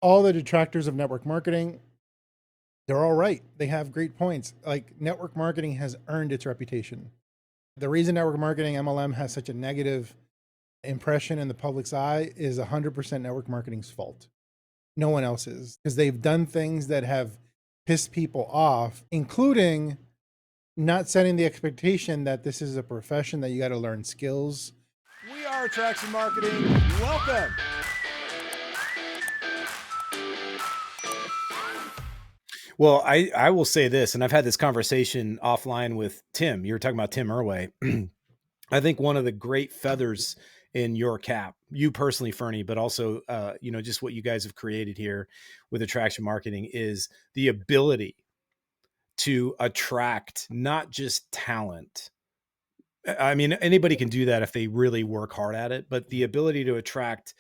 all the detractors of network marketing, they're all right. They have great points. Like network marketing has earned its reputation. The reason network marketing MLM has such a negative impression in the public's eye is 100% network marketing's fault. No one else's, because they've done things that have pissed people off, including not setting the expectation that this is a profession that you got to learn skills. We are Attraction Marketing. Welcome. Well, I will say this, and I've had this conversation offline with Tim. You were talking about Tim Irway. I think one of the great feathers in your cap, you personally, Ferny, but also, just what you guys have created here with attraction marketing is the ability to attract not just talent. I mean, anybody can do that if they really work hard at it, but the ability to attract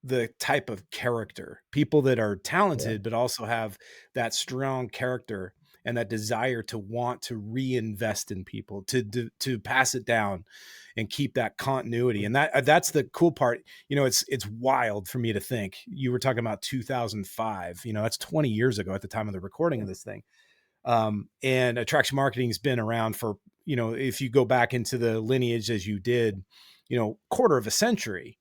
the type of character, people that are Yeah. talented, but also have that strong character and that desire to want to reinvest in people, to pass it down and keep that continuity. And that's the cool part. It's wild for me to think. You were talking about 2005, that's 20 years ago at the time of the recording of this thing. And attraction marketing has been around for, if you go back into the lineage as you did, quarter of a century.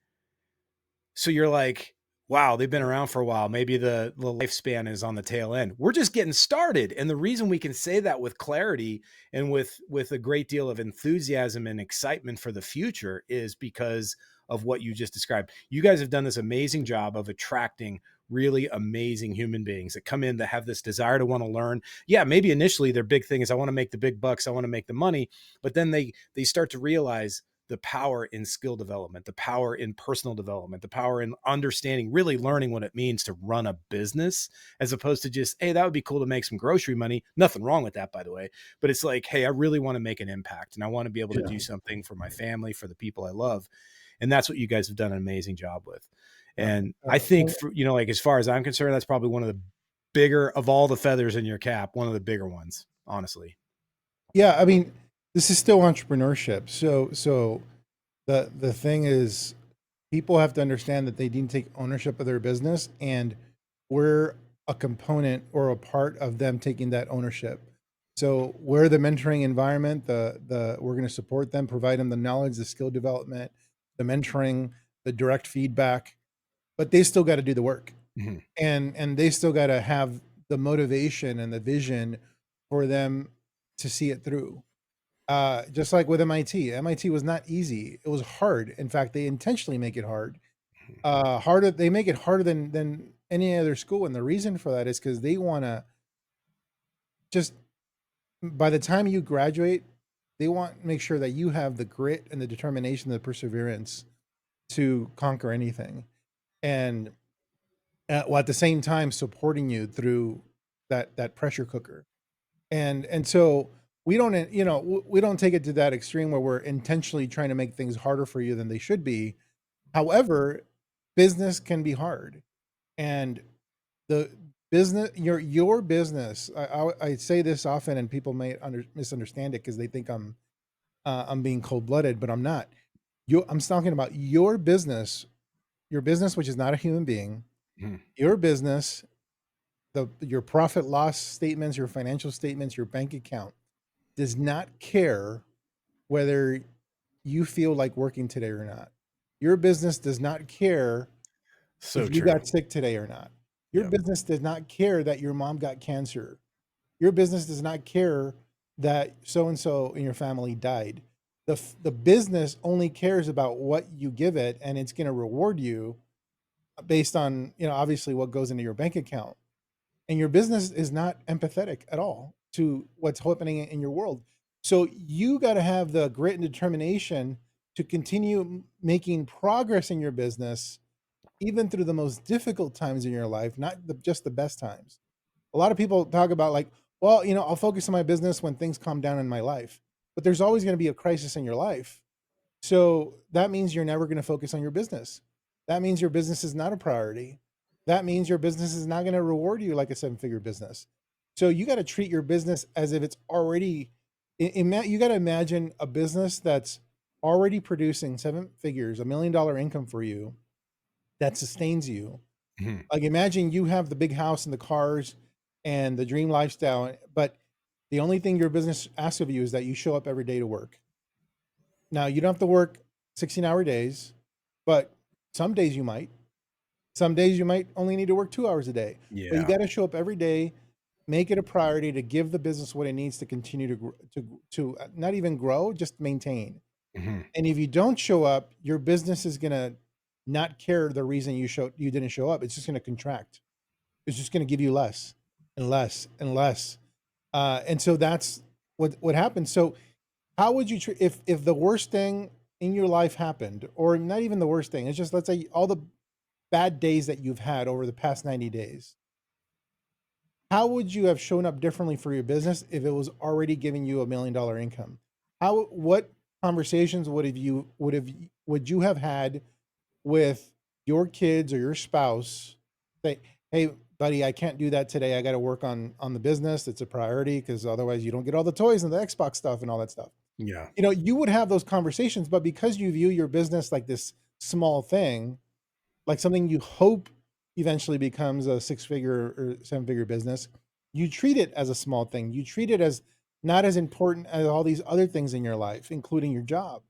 So you're like, wow, they've been around for a while. Maybe the lifespan is on the tail end. We're just getting started. And the reason we can say that with clarity and with a great deal of enthusiasm and excitement for the future is because of what you just described. You guys have done this amazing job of attracting really amazing human beings that come in that have this desire to want to learn. Yeah, maybe initially their big thing is I want to make the big bucks, I want to make the money, but then they start to realize the power in skill development, the power in personal development, the power in understanding, really learning what it means to run a business, as opposed to just, hey, that would be cool to make some grocery money. Nothing wrong with that, by the way. But it's like, hey, I really want to make an impact and I want to be able to Yeah. do something for my family, for the people I love. And that's what you guys have done an amazing job with. And I think, like, as far as I'm concerned, that's probably one of the bigger of all the feathers in your cap, one of the bigger ones, honestly. Yeah, I mean, this is still entrepreneurship. So the thing is, people have to understand that they need to take ownership of their business, and we're a component or a part of them taking that ownership. So we're the mentoring environment. The we're going to support them, provide them the knowledge, the skill development, the mentoring, the direct feedback, but they still got to do the work, Mhm. and they still got to have the motivation and the vision for them to see it through. Just like with MIT was not easy. It was hard. In fact, they intentionally make it hard. Harder. They make it harder than any other school, and the reason for that is because they want to just by the time you graduate, they want to make sure that you have the grit and the determination, the perseverance to conquer anything, and while at the same time supporting you through that pressure cooker. And so we don't, we don't take it to that extreme where we're intentionally trying to make things harder for you than they should be. However, business can be hard, and the your business. I say this often, and people may misunderstand it because they think I'm being cold blooded, but I'm not. I'm talking about your business, which is not a human being. Mhm. Your business, your profit loss statements, your financial statements, your bank account does not care whether you feel like working today or not. Your business does not care So if you true. got sick today or not. Your Yeah. business does not care that your mom got cancer. Your business does not care that so and so in your family died. The business only cares about what you give it, and it's going to reward you based on, obviously what goes into your bank account. And your business is not empathetic at all to what's happening in your world. So you got to have the grit and determination to continue making progress in your business, even through the most difficult times in your life, not just the best times. A lot of people talk about, like, well, I'll focus on my business when things calm down in my life, but there's always going to be a crisis in your life. So that means you're never going to focus on your business. That means your business is not a priority. That means your business is not going to reward you like a seven-figure business. So you got to treat your business as if it's already. You got to imagine a business that's already producing seven figures, $1 million income for you, that sustains you. Mhm. Like imagine you have the big house and the cars and the dream lifestyle, but the only thing your business asks of you is that you show up every day to work. Now you don't have to work 16-hour days, but some days you might. Some days you might only need to work 2 hours a day, but you Yeah. got to show up every day, make it a priority to give the business what it needs to continue to not even grow, just maintain. Mhm. And if you don't show up, your business is gonna not care the reason you didn't show up. It's just gonna contract. It's just gonna give you less and less and less. And so that's what happens. So how would you if the worst thing in your life happened, or not even the worst thing, it's just let's say all the bad days that you've had over the past 90 days, how would you have shown up differently for your business if it was already giving you $1 million income? What conversations would you have had with your kids or your spouse? Say, hey, buddy, I can't do that today. I got to work on the business. It's a priority because otherwise you don't get all the toys and the Xbox stuff and all that stuff. Yeah. You know, you would have those conversations, but because you view your business like this small thing, like something you hope eventually becomes a 6-figure or 7-figure business, you treat it as a small thing. You treat it as not as important as all these other things in your life, including your job.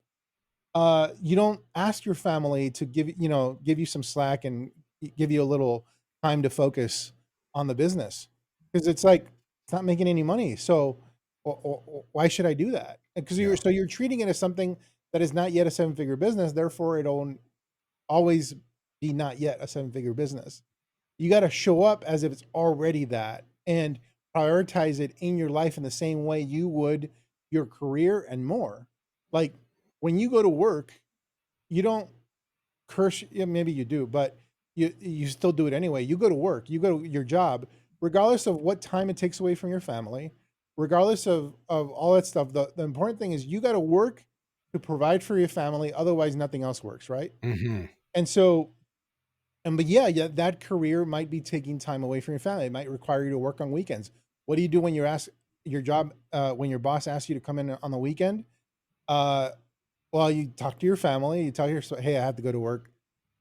You don't ask your family to give you some slack and give you a little time to focus on the business because it's like it's not making any money. So why should I do that? Because Yeah. you're treating it as something that is not yet a 7-figure business. Therefore, it'll always be not yet a 7-figure business. You got to show up as if it's already that and prioritize it in your life in the same way you would your career and more. Like when you go to work, you don't curse, yeah, maybe you do, but you still do it anyway. You go to work, you go to your job, regardless of what time it takes away from your family, regardless of all that stuff. The important thing is you got to work to provide for your family, otherwise nothing else works, right? Mhm. And so but yeah, that career might be taking time away from your family. It might require you to work on weekends. What do you do when you're asked your job when your boss asks you to come in on the weekend? Uh, well, you talk to your family. You tell your hey, I have to go to work.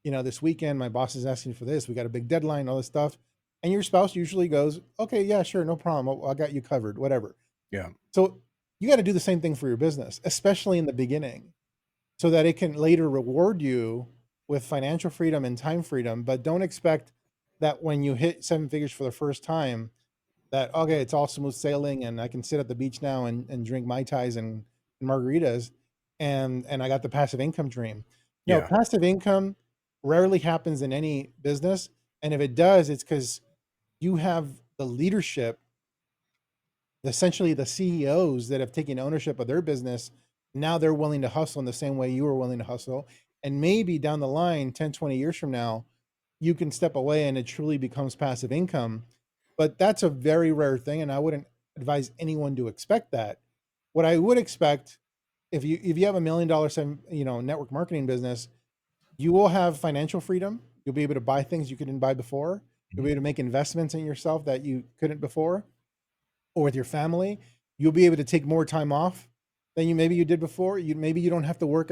You know, this weekend my boss is asking for this. We got a big deadline, all this stuff. And your spouse usually goes, okay, yeah, sure, no problem. I got you covered, whatever. Yeah. So you got to do the same thing for your business, especially in the beginning so that it can later reward you with financial freedom and time freedom. But don't expect that when you hit 7 figures for the first time, that okay, it's all smooth sailing and I can sit at the beach now and drink Mai Tais and margaritas and I got the passive income dream. No, Yeah. passive income rarely happens in any business. And if it does, it's because you have the leadership, essentially the CEOs that have taken ownership of their business. Now they're willing to hustle in the same way you were willing to hustle. And maybe down the line, 10, 20 years from now, you can step away and it truly becomes passive income. But that's a very rare thing. And I wouldn't advise anyone to expect that. What I would expect if you have $1 million network marketing business, you will have financial freedom. You'll be able to buy things you couldn't buy before. You'll Mhm. be able to make investments in yourself that you couldn't before or with your family. You'll be able to take more time off than you did before. Maybe you don't have to work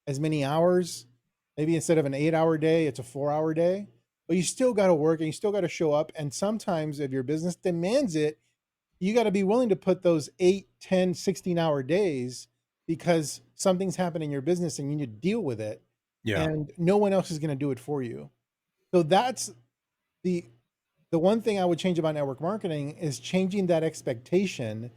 as many hours. Maybe instead of an 8-hour day, it's a 4-hour day. But you still got to work and you still got to show up. And sometimes if your business demands it, you got to be willing to put those 8, 10, 16-hour days because something's happened in your business and you need to deal with it. Yeah. And no one else is going to do it for you. So that's the the one thing I would change about network marketing is changing that expectation,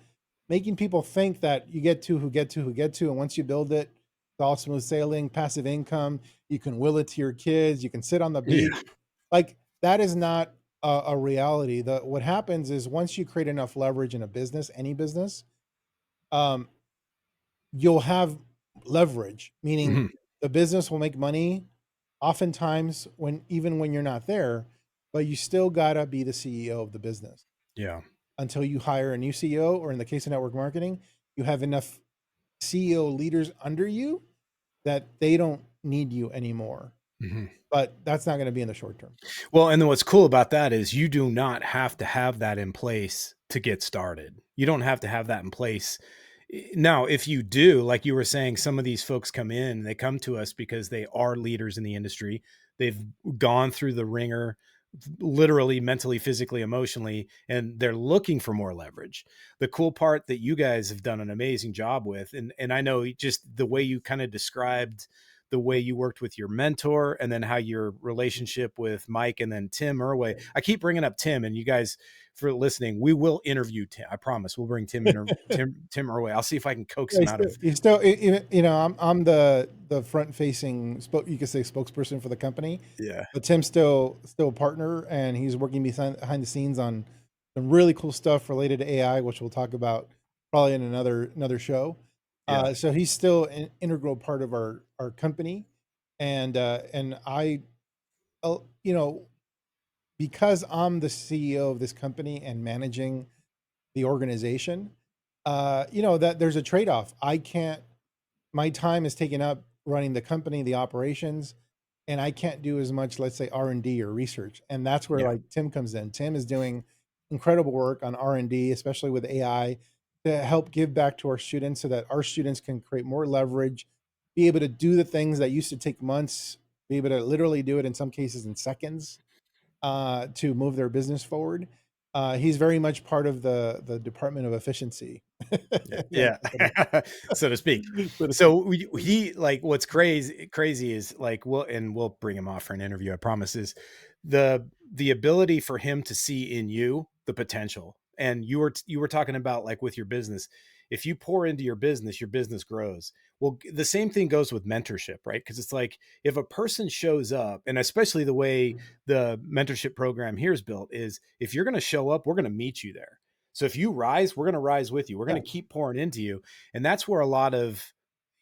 making people think that you get to who get to who get to, and once you build it, it's all smooth sailing, passive income. You can will it to your kids. You can sit on the Yeah. beach. Like that is not a reality. What happens is once you create enough leverage in a business, any business, um, you'll have leverage, meaning Mhm. the business will make money oftentimes even when you're not there, but you still gotta be the CEO of the business Yeah. until you hire a new CEO, or in the case of network marketing, you have enough CEO leaders under you that they don't need you anymore. Mhm. But that's not going to be in the short term. Well, and then what's cool about that is you do not have to have that in place to get started. You don't have to have that in place. Now, if you do, like you were saying, some of these folks come in, they come to us because they are leaders in the industry. They've gone through the ringer. literally, mentally, physically, emotionally, and they're looking for more leverage. The cool part that you guys have done an amazing job with, and I know just the way you kind of described the way you worked with your mentor, and then how your relationship with Mike and then Tim Irway. I keep bringing up Tim, and you guys, for listening, we will interview Tim. I promise we'll bring Tim Irway. I'll see if I can coax Yeah, him out of. he's still, you know, I'm the front facing, you could say, spokesperson for the company, Yeah, but Tim's still a partner, and he's working behind the scenes on some really cool stuff related to AI, which we'll talk about probably in another show. yeah, So he's still an integral part of our company, and I, you know, because I'm the CEO of this company and managing the organization, you know, that there's a trade-off. I can't, my time is taken up running the company, the operations, and I can't do as much, let's say, R&D or research. And that's where yeah. like Tim comes in. Tim is doing incredible work on R&D, especially with AI, to help give back to our students so that our students can create more leverage, be able to do the things that used to take months, be able to literally do it in some cases in seconds, to move their business forward. He's very much part of the Department of Efficiency. Yeah, Yeah, so to speak. so to speak. So he, like, what's crazy is, like, we'll bring him off for an interview, I promise, is the ability for him to see in you the potential. And you were talking about, like, with your business, if you pour into your business grows. Well, the same thing goes with mentorship, right? Because it's like, if a person shows up, and especially the way the mentorship program here is built, is if you're going to show up, we're going to meet you there. So if you rise, we're going to rise with you. We're going Yeah. to keep pouring into you. And that's where a lot of,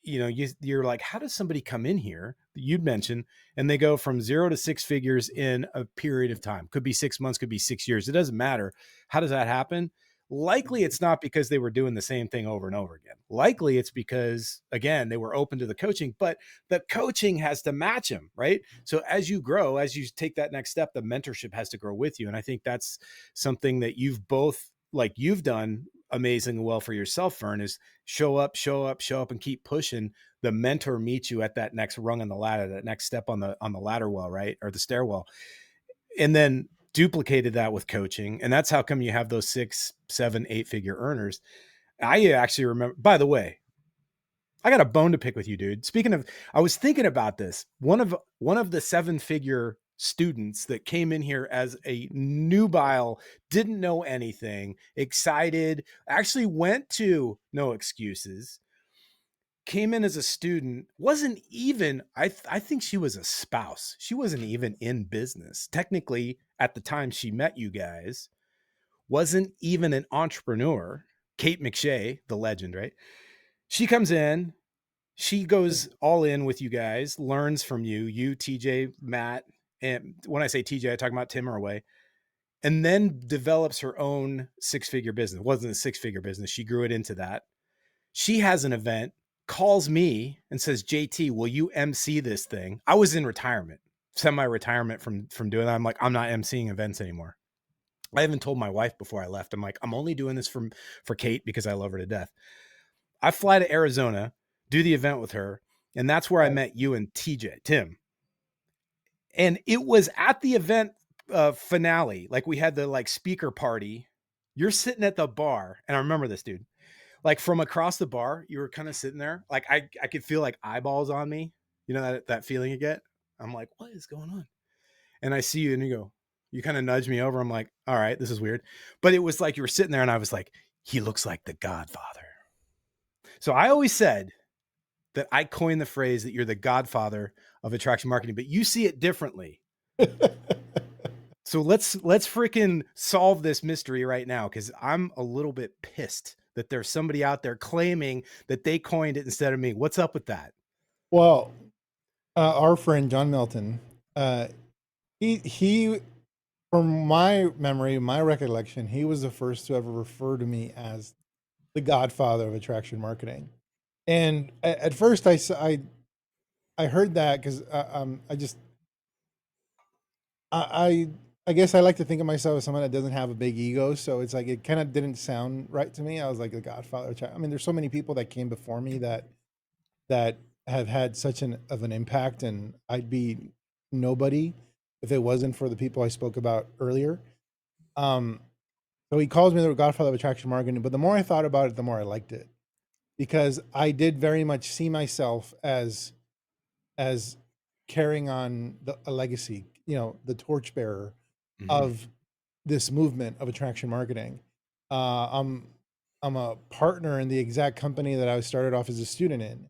you're like, how does somebody come in here, you'd mentioned, and they go from 0 to 6 figures in a period of time? Could be 6 months, could be 6 years. It doesn't matter. How does that happen? Likely it's not because they were doing the same thing over and over again. Likely it's because, again, they were open to the coaching, but the coaching has to match them, right? So as you grow, as you take that next step, the mentorship has to grow with you. And I think that's something that you've both, like, you've done amazingly well for yourself, Fern, is show up, show up, show up, and keep pushing. The mentor meets you at that next rung on the ladder, that next step on the ladder well, right? Or the stairwell. And then duplicated that with coaching. And that's how come you have those 6, 7, 8 figure earners. I actually remember, by the way, I got a bone to pick with you, dude. Speaking of, I was thinking about this. One of the 7 figure students that came in here as a nubile, didn't know anything, excited, actually went to No Excuses, came in as a student, wasn't even, I think she was a spouse. She wasn't even in business. Technically, at the time she met you guys, wasn't even an entrepreneur. Kate McShay, the legend, right? She comes in, she goes all in with you guys, learns from you, TJ, Matt. And when I say TJ, I talk about Tim Irway, and then develops her own 6 figure business. It wasn't a 6 figure business. She grew it into that. She has an event, calls me and says, JT, will you MC this thing? I was in retirement, semi-retirement from doing that. I'm like, I'm not MCing events anymore. I even told my wife before I left, I'm like, I'm only doing this for Kate because I love her to death. I fly to Arizona, do the event with her, and that's where I met you and Tim. And it was at the event finale, like, we had the, like, speaker party. You're sitting at the bar, and I remember this, dude. Like, from across the bar, you were kind of sitting there. Like, I could feel, like, eyeballs on me. You know that feeling you get? I'm like, what is going on? And I see you and you kind of nudge me over. I'm like, all right, this is weird. But it was like you were sitting there and I was like, he looks like the Godfather. So I always said that I coined the phrase that you're the Godfather of attraction marketing, but you see it differently. So let's freaking solve this mystery right now, because I'm a little bit pissed that there's somebody out there claiming that they coined it instead of me. What's up with that? Well, our friend John Milton, uh, he, from my memory, my recollection, he was the first to ever refer to me as the Godfather of attraction marketing. And at first, I heard that because I just I I guess I like to think of myself as someone that doesn't have a big ego, so it's like it kind of didn't sound right to me. I was like the Godfather. I mean, there's so many people that came before me that have had such an of an impact, and I'd be nobody if it wasn't for the people I spoke about earlier. Um, so he calls me the godfather of attraction marketing, but the more I thought about it, the more I liked it, because I did very much see myself as carrying on a legacy, the torchbearer Mhm. of this movement of attraction marketing. Uh, I'm I'm a partner in the exact company that I started off as a student in.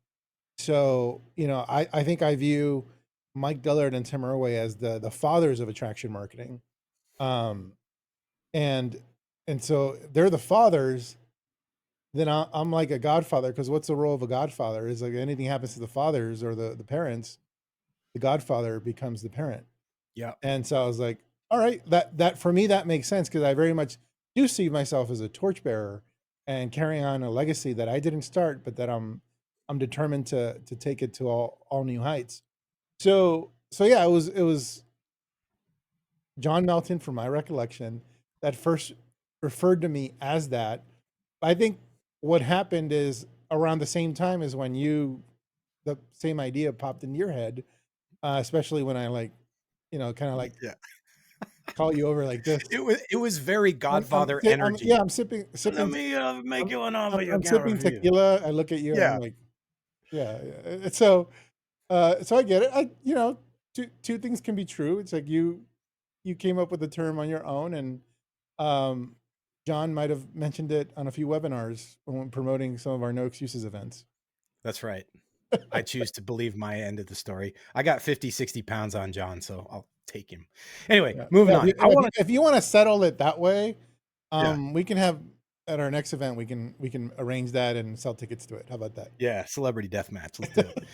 So, I think I view Mike Dillard and Tim Irway as the fathers of attraction marketing. Um, and and so they're the fathers. Then I'm like a godfather, because what's the role of a godfather? Is like anything happens to the fathers or the parents, the godfather becomes the parent. Yeah. And so I was like, all right, that for me that makes sense, because I very much do see myself as a torchbearer and carrying on a legacy that I didn't start, but that I'm determined to take it to all new heights. So yeah, it was John Melton, from my recollection, that first referred to me as that. I think what happened is around the same time as when the same idea popped into your head, especially when I like, kind of like Yeah. call you over like this. It was very I'm, Godfather yeah, energy. I'm sipping Let sipping me make I'm, you an offer I'm you I'm can't sipping refuse. tequila. I look at you and I'm Yeah. like, yeah, yeah. So I get it. Two things can be true. It's like you came up with the term on your own, and um, John might have mentioned it on a few webinars when promoting some of our No Excuses events. That's right. I choose to believe my end of the story. I got 50, 60 pounds on John, so I'll take him. Anyway, Yeah, moving yeah. on. I want to, If you want to settle it that way, yeah, we can have at our next event. We can arrange that and sell tickets to it. How about that? yeah, celebrity death match. Let's do it.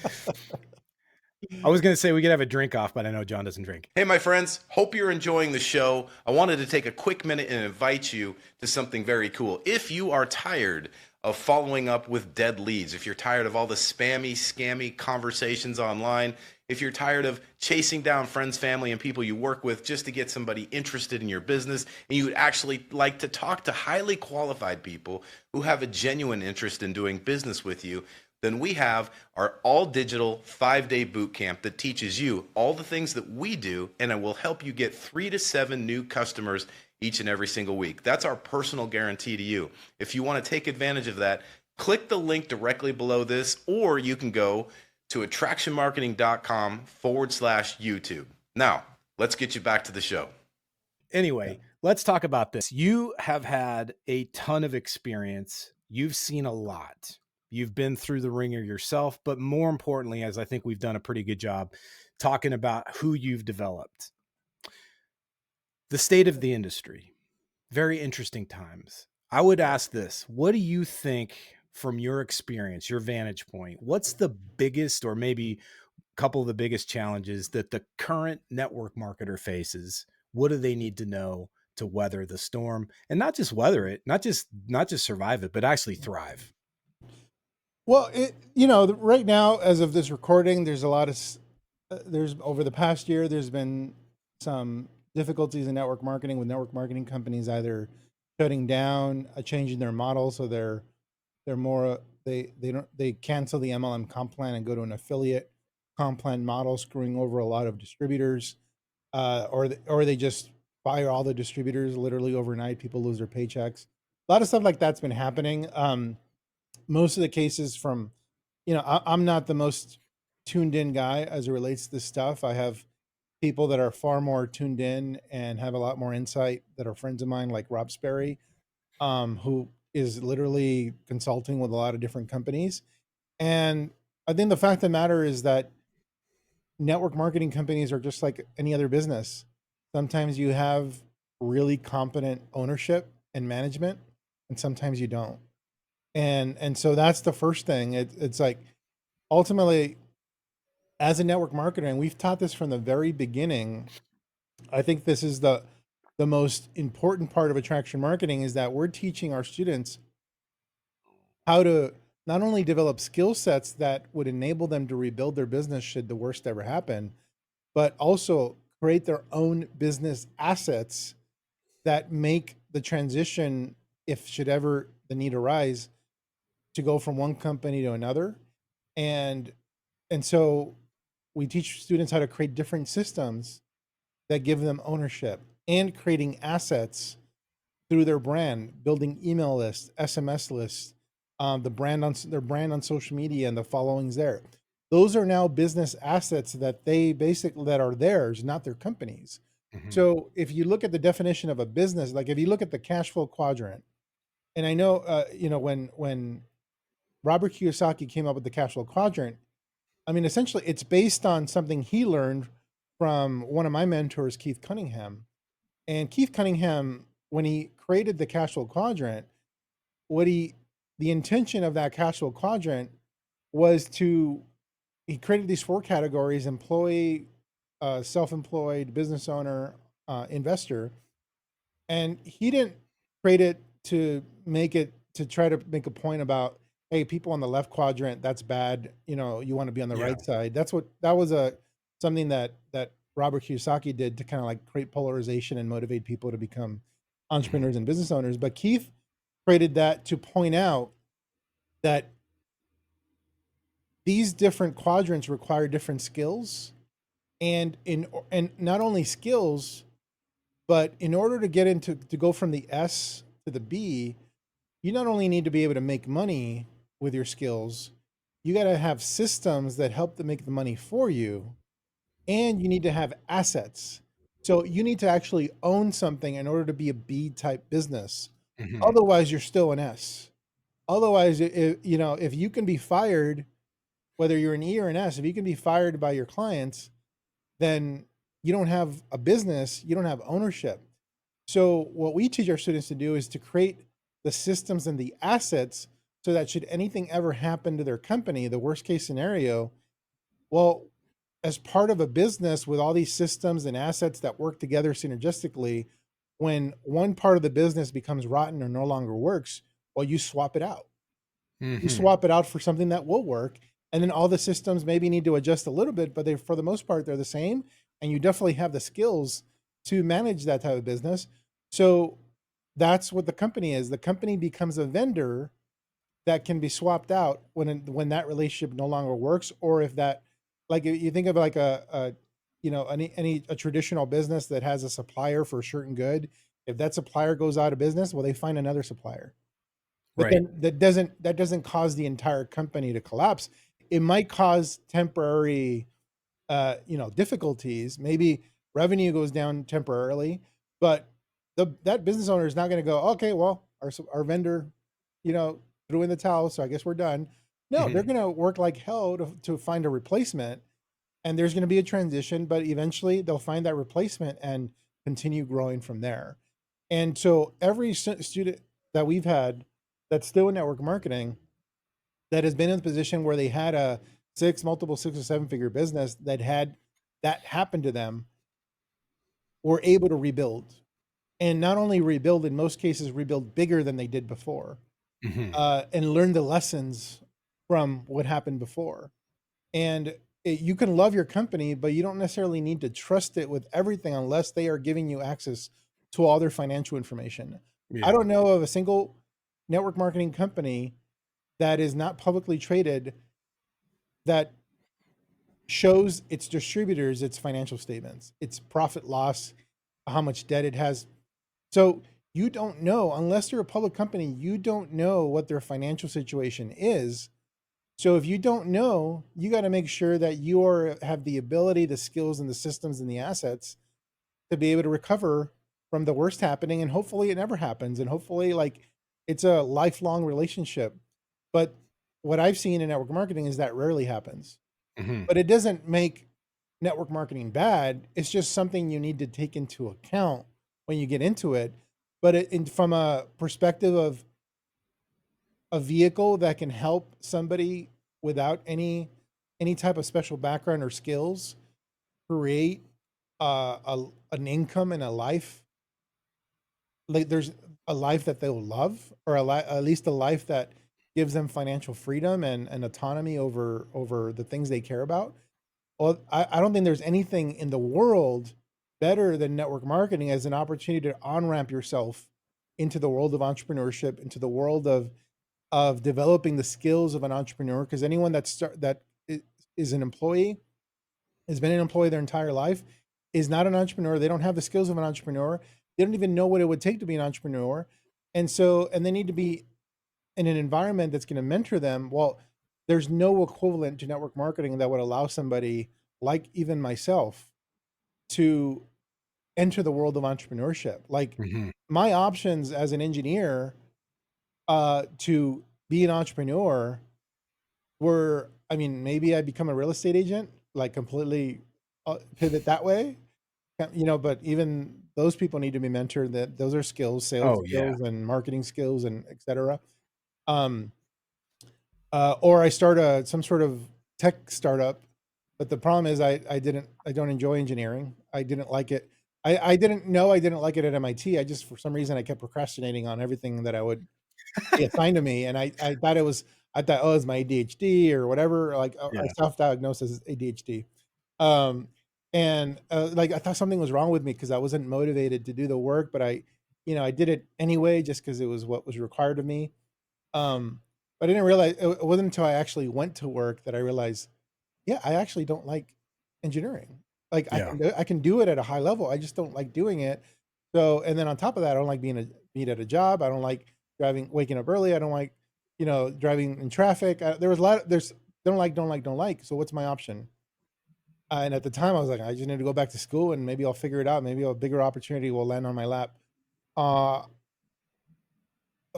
I was going to say we could have a drink off, but I know John doesn't drink. Hey, my friends, hope you're enjoying the show. I wanted to take a quick minute and invite you to something very cool. If you are tired of following up with dead leads, if you're tired of all the spammy, scammy conversations online, if you're tired of chasing down friends, family, and people you work with just to get somebody interested in your business, and you would actually like to talk to highly qualified people who have a genuine interest in doing business with you, then we have our all digital 5-day boot camp that teaches you all the things that we do, and it will help you get 3 to 7 new customers each and every single week. That's our personal guarantee to you. If you want to take advantage of that, click the link directly below this, or you can go to attractionmarketing.com/YouTube. Now, let's get you back to the show. Yeah. Anyway, let's talk about this. You have had a ton of experience. You've seen a lot. You've been through the ringer yourself, but more importantly, as I think we've done a pretty good job talking about who you've developed, the state of the industry, very interesting times. I would ask this: what do you think, from your experience, your vantage point, what's the biggest, or maybe a couple of the biggest challenges that the current network marketer faces? What do they need to know to weather the storm, and not just weather it, not just survive it, but actually thrive? Well, right now, as of this recording, there's a lot of there's over the past year, there's been some difficulties in network marketing, with network marketing companies either shutting down, changing their model, so they're more they cancel the MLM comp plan and go to an affiliate comp plan model, screwing over a lot of distributors, or they just fire all the distributors literally overnight. People lose their paychecks. A lot of stuff like that's been happening. Most of the cases from, I'm not the most tuned in guy as it relates to this stuff. I have people that are far more tuned in and have a lot more insight, that are friends of mine, like Rob Sperry, who is literally consulting with a lot of different companies. And I think the fact of the matter is that network marketing companies are just like any other business. Sometimes you have really competent ownership and management, and sometimes you don't. And so that's the first thing. It's like, ultimately, as a network marketer, and we've taught this from the very beginning. I think this is the most important part of attraction marketing, is that we're teaching our students how to not only develop skill sets that would enable them to rebuild their business should the worst ever happen, but also create their own business assets that make the transition, if should ever the need arise, to go from one company to another. And and so we teach students how to create different systems that give them ownership and creating assets through their brand, building email lists, SMS lists, the brand on their brand on social media and the followings there. Those are now business assets that they basically that are theirs, not their companies. Mhm. So if you look at the definition of a business, like if you look at the cash flow quadrant, and I know, when Robert Kiyosaki came up with the cash flow quadrant, I mean, essentially, it's based on something he learned from one of my mentors, Keith Cunningham. And Keith Cunningham, when he created the cash flow quadrant, what the intention of that cash flow quadrant was to, he created these four categories: employee, self-employed, business owner, investor. And he didn't create it to make it to try to make a point about, hey, people on the left quadrant, that's bad, you want to be on the Yeah. right side. That was a something that Robert Kiyosaki did to kind of like create polarization and motivate people to become entrepreneurs and business owners. But Keith created that to point out that these different quadrants require different skills, and not only skills, but in order to get into to go from the S to the B, you not only need to be able to make money with your skills, you got to have systems that help to make the money for you, and you need to have assets. So you need to actually own something in order to be a B type business. Mhm. Otherwise, you're still an S. Otherwise, if you can be fired, whether you're an E or an S, if you can be fired by your clients, then you don't have a business, you don't have ownership. So what we teach our students to do is to create the systems and the assets so that should anything ever happen to their company, the worst case scenario, well, as part of a business with all these systems and assets that work together synergistically, when one part of the business becomes rotten or no longer works, well, you swap it out. You Mhm. swap it out for something that will work. And then all the systems maybe need to adjust a little bit, but they, for the most part, they're the same. And you definitely have the skills to manage that type of business. So that's what the company is. The company becomes a vendor that can be swapped out when that relationship no longer works, or if that, like if you think of like a any a traditional business that has a supplier for a certain good. If that supplier goes out of business, well, they find another supplier, but Right. then that doesn't cause the entire company to collapse. It might cause temporary, difficulties. Maybe revenue goes down temporarily, but that business owner is not going to go, okay, well, our vendor, you know, threw in the towel, so I guess we're done. No, they're Mhm. going to work like hell to find a replacement, and there's going to be a transition, but eventually they'll find that replacement and continue growing from there. And so every student that we've had that's still in network marketing that has been in the position where they had a multiple 6 or 7 figure business that had that happen to them were able to rebuild, and not only rebuild, in most cases rebuild bigger than they did before, Mhm. and learn the lessons from what happened before. And you can love your company, but you don't necessarily need to trust it with everything unless they are giving you access to all their financial information. I Yeah. don't know of a single network marketing company that is not publicly traded that shows its distributors its financial statements, its profit loss, how much debt it has. So you don't know, unless you're a public company, you don't know what their financial situation is. So if you don't know, you got to make sure that you have the ability, the skills, and the systems and the assets to be able to recover from the worst happening. And hopefully it never happens. And hopefully, like, it's a lifelong relationship. But what I've seen in network marketing is that rarely happens. Mhm. But it doesn't make network marketing bad. It's just something you need to take into account when you get into it. But from a perspective of a vehicle that can help somebody without any type of special background or skills create an income and a life, like there's a life that they'll love, or at least a life that gives them financial freedom and autonomy over the things they care about. Well, I don't think there's anything in the world better than network marketing as an opportunity to on ramp yourself into the world of entrepreneurship, into the world of developing the skills of an entrepreneur. Because anyone that is an employee, has been an employee their entire life, is not an entrepreneur. They don't have the skills of an entrepreneur. They don't even know what it would take to be an entrepreneur. And they need to be in an environment that's going to mentor them. Well, there's no equivalent to network marketing that would allow somebody like even myself to enter the world of entrepreneurship. Like Mhm. my options as an engineer to be an entrepreneur were, I mean, maybe I become a real estate agent, like completely pivot that way, but even those people need to be mentored. That those are skills, sales Oh yeah. skills and marketing skills and et cetera. Um, or I start some sort of tech startup. But the problem is I don't enjoy engineering. I didn't like it. I didn't know I didn't like it at MIT. I just, for some reason, I kept procrastinating on everything that I would be assigned to me. And I thought, oh, it's my ADHD or whatever. Like I Yeah. self-diagnosed as ADHD. Um, like I thought something was wrong with me because I wasn't motivated to do the work, but I did it anyway, just because it was what was required of me. Um, but I didn't realize it wasn't until I actually went to work that I realized, yeah, I actually don't like engineering. Like Yeah. I can do it at a high level. I just don't like doing it. So, and then on top of that, I don't like being at a job. I don't like waking up early. I don't like, driving in traffic. There was a lot. There's don't like. So what's my option? And at the time, I was like, I just need to go back to school and maybe I'll figure it out. Maybe a bigger opportunity will land on my lap. Uh,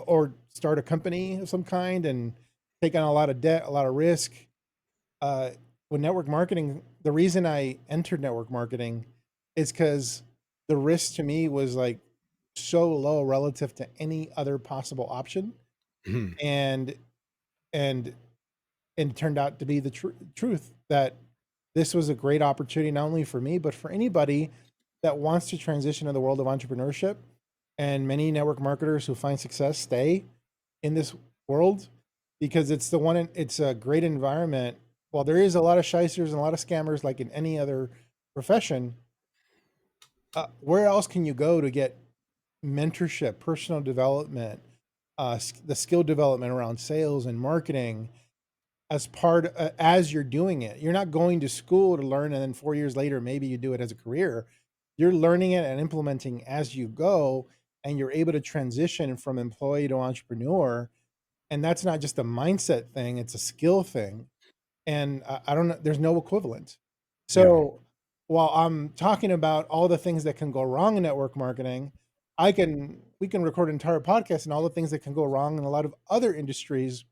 or start a company of some kind and take on a lot of debt, a lot of risk. Uh, with network marketing, the reason I entered network marketing is because the risk to me was like so low relative to any other possible option, Mhm. and and and it turned out to be the truth that this was a great opportunity not only for me but for anybody that wants to transition to the world of entrepreneurship. And many network marketers who find success stay in this world because it's a great environment. While there is a lot of shysters and a lot of scammers like in any other profession, where else can you go to get mentorship, personal development, the skill development around sales and marketing as you're doing it? You're not going to school to learn and then 4 years later maybe you do it as a career. You're learning it and implementing as you go, and you're able to transition from employee to entrepreneur. And that's not just a mindset thing, it's a skill thing. And I don't know, there's no equivalent. Yeah. So while I'm talking about all the things that can go wrong in network marketing, we can record an entire podcast and all the things that can go wrong in a lot of other industries.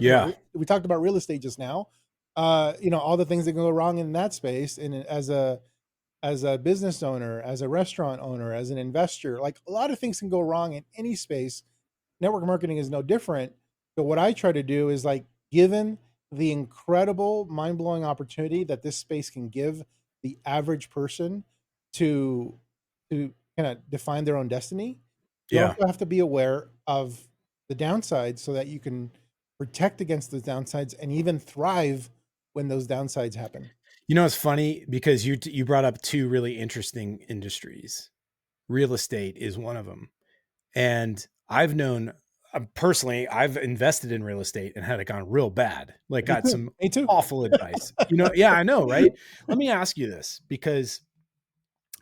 Yeah. We talked about real estate just now. All the things that can go wrong in that space. And as a business owner, as a restaurant owner, as an investor, like a lot of things can go wrong in any space. Network marketing is no different. So what I try to do is, like, given the incredible mind-blowing opportunity that this space can give the average person to kind of define their own destiny, you Yeah. also have to be aware of the downsides so that you can protect against those downsides and even thrive when those downsides happen. It's funny because you brought up two really interesting industries. Real estate is one of them. And I've known personally, I've invested in real estate and had it gone real bad. Like Me got too. some Me too. awful advice. Yeah, I know, right? Let me ask you this because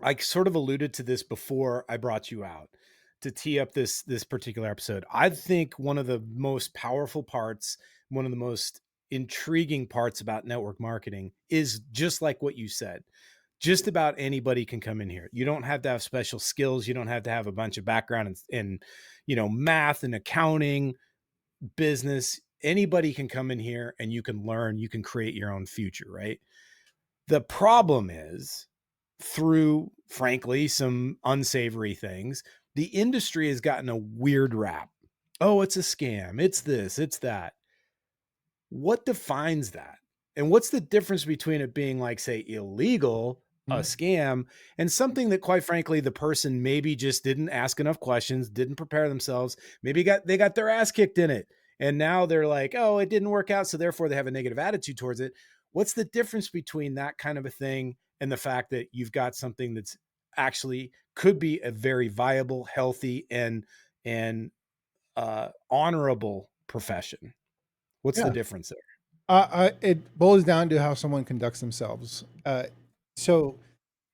I sort of alluded to this before I brought you out to tee up this particular episode. I think one of the most powerful parts, one of the most intriguing parts about network marketing is just like what you said. Just about anybody can come in here. You don't have to have special skills. You don't have to have a bunch of background in math and accounting, business. Anybody can come in here and you can learn, you can create your own future, right? The problem is, through frankly some unsavory things, the industry has gotten a weird rap. Oh, it's a scam. It's this, it's that. What defines that? And what's the difference between it being like, say, illegal, a Mhm. scam, and something that quite frankly the person maybe just didn't ask enough questions, didn't prepare themselves, maybe they got their ass kicked in it. And now they're like, oh, it didn't work out. So therefore they have a negative attitude towards it. What's the difference between that kind of a thing and the fact that you've got something that's actually could be a very viable, healthy, and honorable profession? What's the Yeah. difference there? It boils down to how someone conducts themselves. So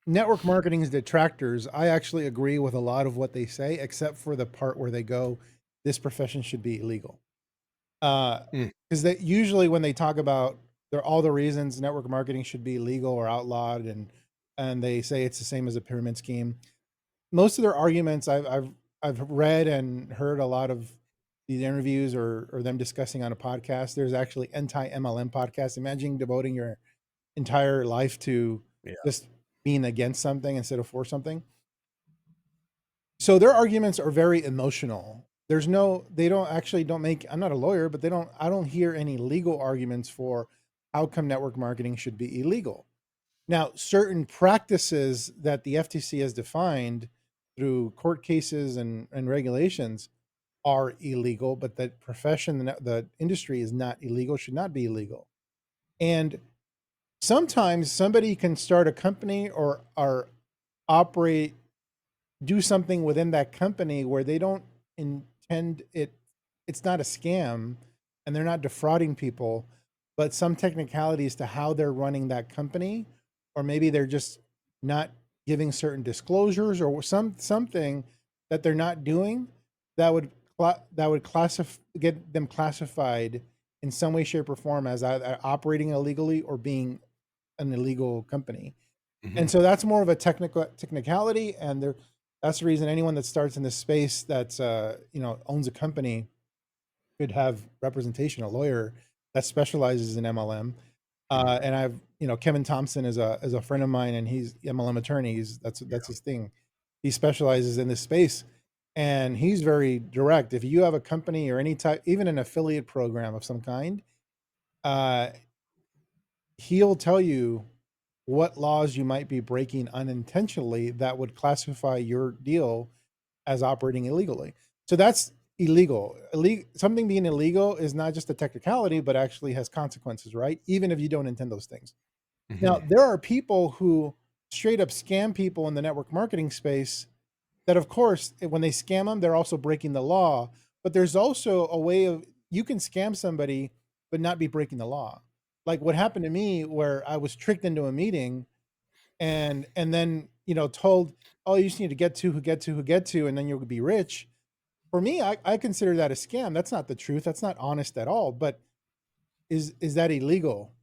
network marketing's detractors, I actually agree with a lot of what they say, except for the part where they go, this profession should be illegal. Mm. Because that usually when they talk about all the reasons network marketing should be illegal or outlawed, and they say it's the same as a pyramid scheme. Most of their arguments I've read and heard a lot of these interviews or them discussing on a podcast. There's actually anti MLM podcast. Imagine devoting your entire life to Yeah. just being against something instead of for something. So their arguments are very emotional. They don't make, I'm not a lawyer, but I don't hear any legal arguments for how come network marketing should be illegal. Now, certain practices that the FTC has defined through court cases and regulations are illegal, but the profession, the industry is not illegal, should not be illegal. And sometimes somebody can start a company or operate, do something within that company where they don't intend it. It's not a scam and they're not defrauding people, but some technicalities to how they're running that company, or maybe they're just not giving certain disclosures or something that they're not doing that would get them classified in some way, shape, or form as either operating illegally or being an illegal company. And Mhm. so that's more of a technicality, and that's the reason anyone that starts in this space that's owns a company could have representation, a lawyer that specializes in MLM. Mhm. And I've Kevin Thompson is a friend of mine, and he's MLM attorney. That's his thing. He specializes in this space, and he's very direct. If you have a company or any type, even an affiliate program of some kind, uh, he'll tell you what laws you might be breaking unintentionally that would classify your deal as operating illegally. So that's illegal. Something being illegal is not just a technicality, but actually has consequences, right? Even if you don't intend those things. Now, Mhm. there are people who straight up scam people in the network marketing space that, of course, when they scam them, they're also breaking the law. But there's also a way of, you can scam somebody but not be breaking the law. Like what happened to me, where I was tricked into a meeting and then told, oh, you just need to get to, and then you'll be rich. For me, I consider that a scam. That's not the truth. That's not honest at all. But is that illegal?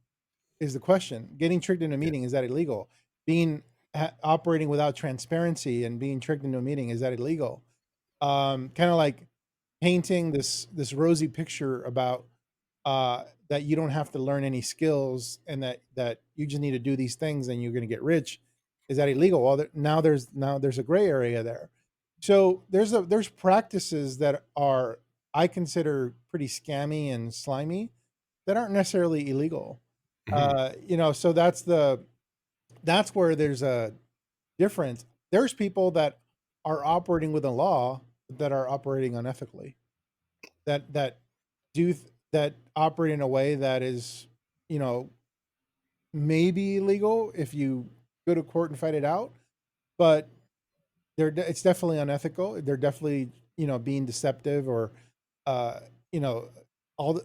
Is the question. Getting tricked into a Yeah. meeting, is that illegal? Being operating without transparency and being tricked into a meeting, is that illegal? Kind of like painting this rosy picture about that you don't have to learn any skills, and that you just need to do these things and you're going to get rich. Is that illegal? Well, now there's a gray area there. So there's practices that are, I consider, pretty scammy and slimy, that aren't necessarily illegal. Mhm. So that's where there's a difference. There's people that are operating with a law that are operating unethically, that that operate in a way that is, you know, maybe illegal if you go to court and fight it out, but it's definitely unethical. They're definitely, being deceptive, or uh, you know,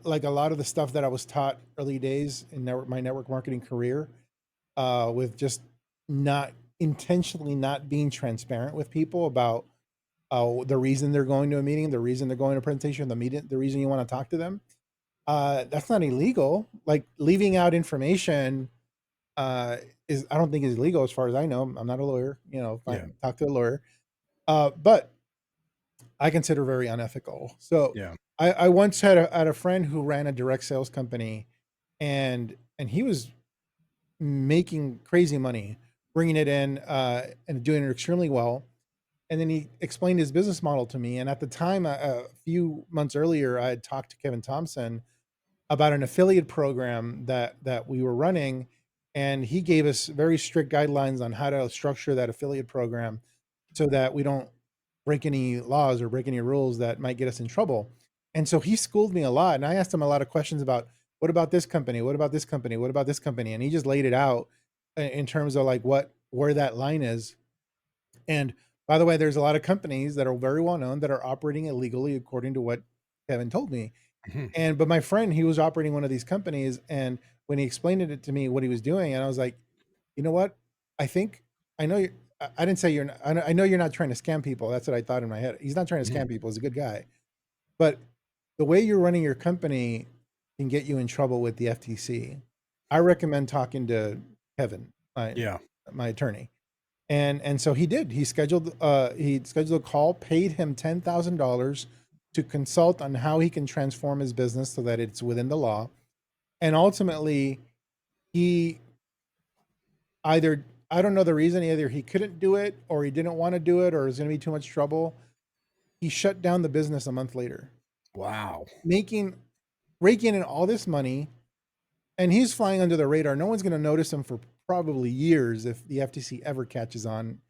like a lot of the stuff that I was taught early days in my network marketing career, with just not intentionally not being transparent with people about the reason they're going to a meeting, the reason they're going to a presentation, the reason you want to talk to them. That's not illegal. Like leaving out information is, I don't think, is illegal as far as I know. I'm not a lawyer, Yeah. talk to a lawyer. But I consider very unethical. So Yeah. I once had a friend who ran a direct sales company, and he was making crazy money, bringing it in, and doing it extremely well. And then he explained his business model to me. And at the time, a few months earlier, I had talked to Kevin Thompson about an affiliate program that we were running, and he gave us very strict guidelines on how to structure that affiliate program so that we don't break any laws or break any rules that might get us in trouble. And so he schooled me a lot, and I asked him a lot of questions about, what about this company, what about this company, what about this company, and he just laid it out in terms of like where that line is. And by the way, there's a lot of companies that are very well known that are operating illegally, according to what Kevin told me. Mhm. But my friend, he was operating one of these companies, and when he explained it to me what he was doing, and I was like, you know what? I think I know I didn't say you're not, I know you're not trying to scam people. That's what I thought in my head. He's not trying to Mhm. scam people. He's a good guy. But the way you're running your company can get you in trouble with the FTC. I recommend talking to Kevin, Yeah. my attorney. And so he did. He scheduled a call, paid him $10,000 to consult on how he can transform his business so that it's within the law. And ultimately, he either, I don't know the reason, either he couldn't do it or he didn't want to do it or it was going to be too much trouble. He shut down the business a month later, Wow. making raking in all this money, and he's flying under the radar. No one's going to notice him for probably years if the FTC ever catches on.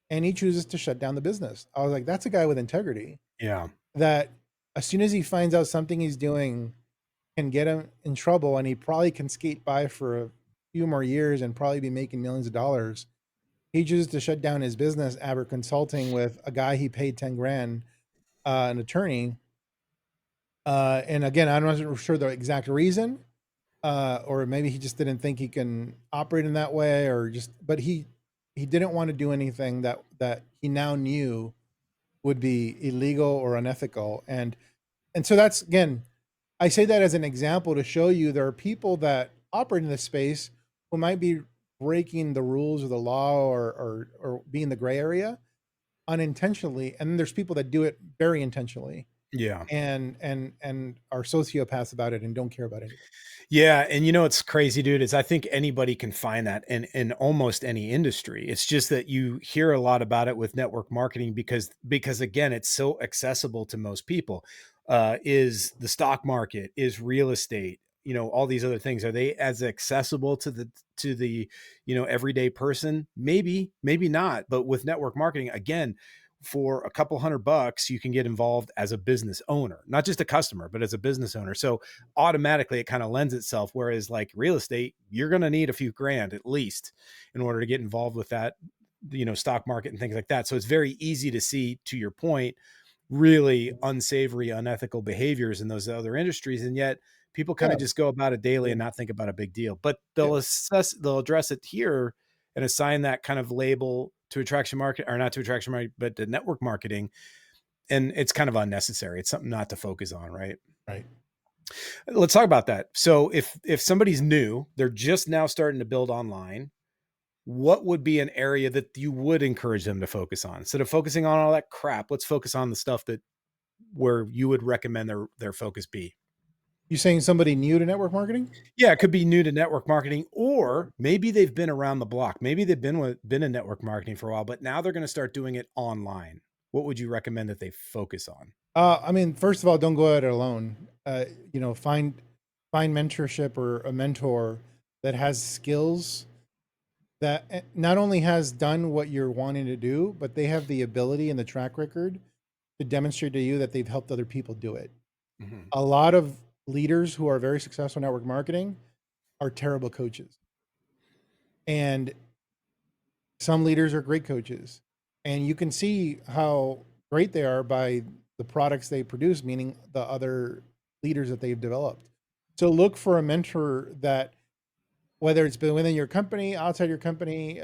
And he chooses to shut down the business. I was like, that's a guy with integrity. Yeah. That as soon as he finds out something he's doing can get him in trouble, and he probably can skate by for a few more years and probably be making millions of dollars, he chooses to shut down his business after consulting with a guy he paid 10 grand, an attorney. And again, I'm not sure the exact reason, or maybe he just didn't think he can operate in that way, or just, but he didn't want to do anything that he now knew would be illegal or unethical. And so that's, again, I say that as an example to show you there are people that operate in this space who might be breaking the rules of the law, or be in the gray area unintentionally, and then there's people that do it very intentionally Yeah. and are sociopaths about it and don't care about anything. Yeah, and you know what's crazy, dude, is I think anybody can find that in almost any industry. It's just that you hear a lot about it with network marketing because again, it's so accessible to most people. Is the stock market, is real estate, all these other things, are they as accessible to the everyday person? Maybe, maybe not. But with network marketing, again, for a couple $100, you can get involved as a business owner, not just a customer, but as a business owner. So automatically it kind of lends itself. Whereas like real estate, you're going to need a few grand at least in order to get involved with that, stock market and things like that. So it's very easy to see, to your point, really unsavory, unethical behaviors in those other industries. And yet people kind Yeah, of just go about it daily and not think about a big deal, but yeah. they'll address it here and assign that kind of label to attraction market, or not to attraction market, but to network marketing. And it's kind of unnecessary. It's something not to focus on. Right. Right. Let's talk about that. So if somebody's new, they're just now starting to build online, what would be an area that you would encourage them to focus on? Instead of focusing on all that crap, let's focus on the stuff that where you would recommend their focus be. You saying somebody new to network marketing? Yeah, it could be new to network marketing, or maybe they've been around the block. Maybe they've been in network marketing for a while, but now they're going to start doing it online. What would you recommend that they focus on? I mean, first of all, don't go at it alone. Find mentorship or a mentor that has skills, that not only has done what you're wanting to do, but they have the ability and the track record to demonstrate to you that they've helped other people do it. Mhm. A lot of leaders who are very successful in network marketing are terrible coaches, and some leaders are great coaches, and you can see how great they are by the products they produce, meaning the other leaders that they've developed. So look for a mentor that, whether it's been within your company, outside your company,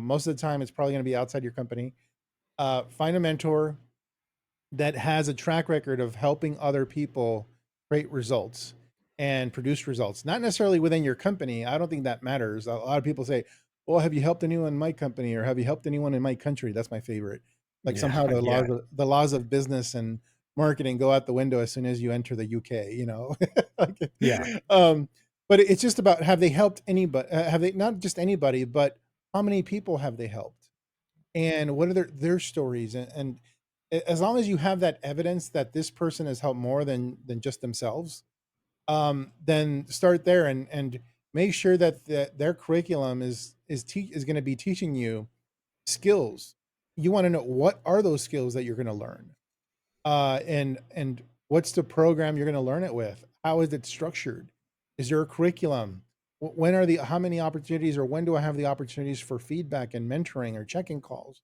most of the time it's probably going to be outside your company. Find a mentor that has a track record of helping other people create results and produce results, not necessarily within your company. I don't think that matters. A lot of people say, well, have you helped anyone in my company, or have you helped anyone in my country? That's my favorite. Like Yeah, somehow yeah, the laws of business and marketing go out the window as soon as you enter the UK, Like, yeah, um, but it's just about, have they helped anybody? Have they, not just anybody, but how many people have they helped? And what are their stories? And as long as you have that evidence that this person has helped more than just themselves, then start there, and make sure that their curriculum is going to be teaching you skills. You want to know, what are those skills that you're going to learn, and what's the program you're going to learn it with? How is it structured? Is there a curriculum? When are the how many opportunities, or when do I have the opportunities for feedback and mentoring or check-in calls?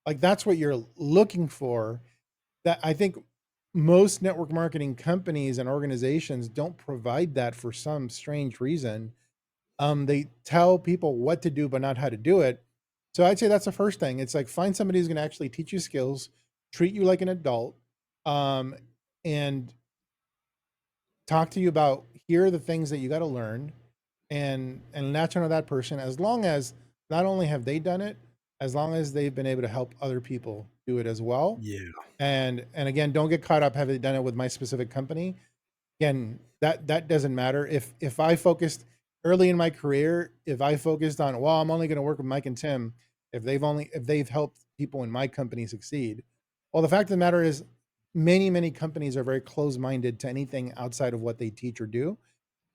Like, that's what you're looking for. That, I think, most network marketing companies and organizations don't provide that for some strange reason. They tell people what to do but not how to do it. So I'd say that's the first thing. It's like find somebody who's going to actually teach you skills, treat you like an adult, um, and talk to you about here are the things that you got to learn, and latch onto that person. As long as not only have they done it, as long as they've been able to help other people do it as well. Yeah. And again, don't get caught up having done it with my specific company. Again, that doesn't matter. If I focused early in my career, if I focused on, well, I'm only going to work with Mike and Tim, if they've helped people in my company succeed. Well, the fact of the matter is many companies are very closed-minded to anything outside of what they teach or do.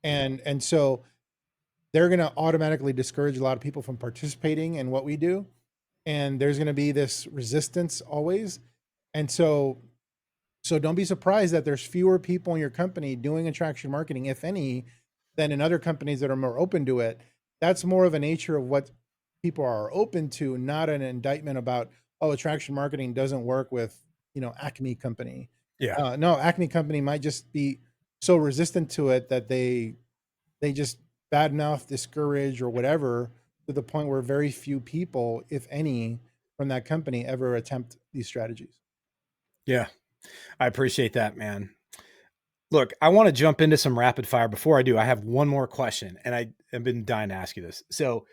And so they're going to automatically discourage a lot of people from participating in what we do. And there's going to be this resistance always. And so don't be surprised that there's fewer people in your company doing attraction marketing, if any, than in other companies that are more open to it. That's more of a nature of what people are open to, not an indictment about, oh, attraction marketing doesn't work with, Acme company. Yeah. No, Acme company might just be so resistant to it that they just badmouth, discourage, or whatever, to the point where very few people, if any, from that company ever attempt these strategies. Yeah. I appreciate that, man. Look, I want to jump into some rapid fire. Before I do, I have one more question, and I have been dying to ask you this. So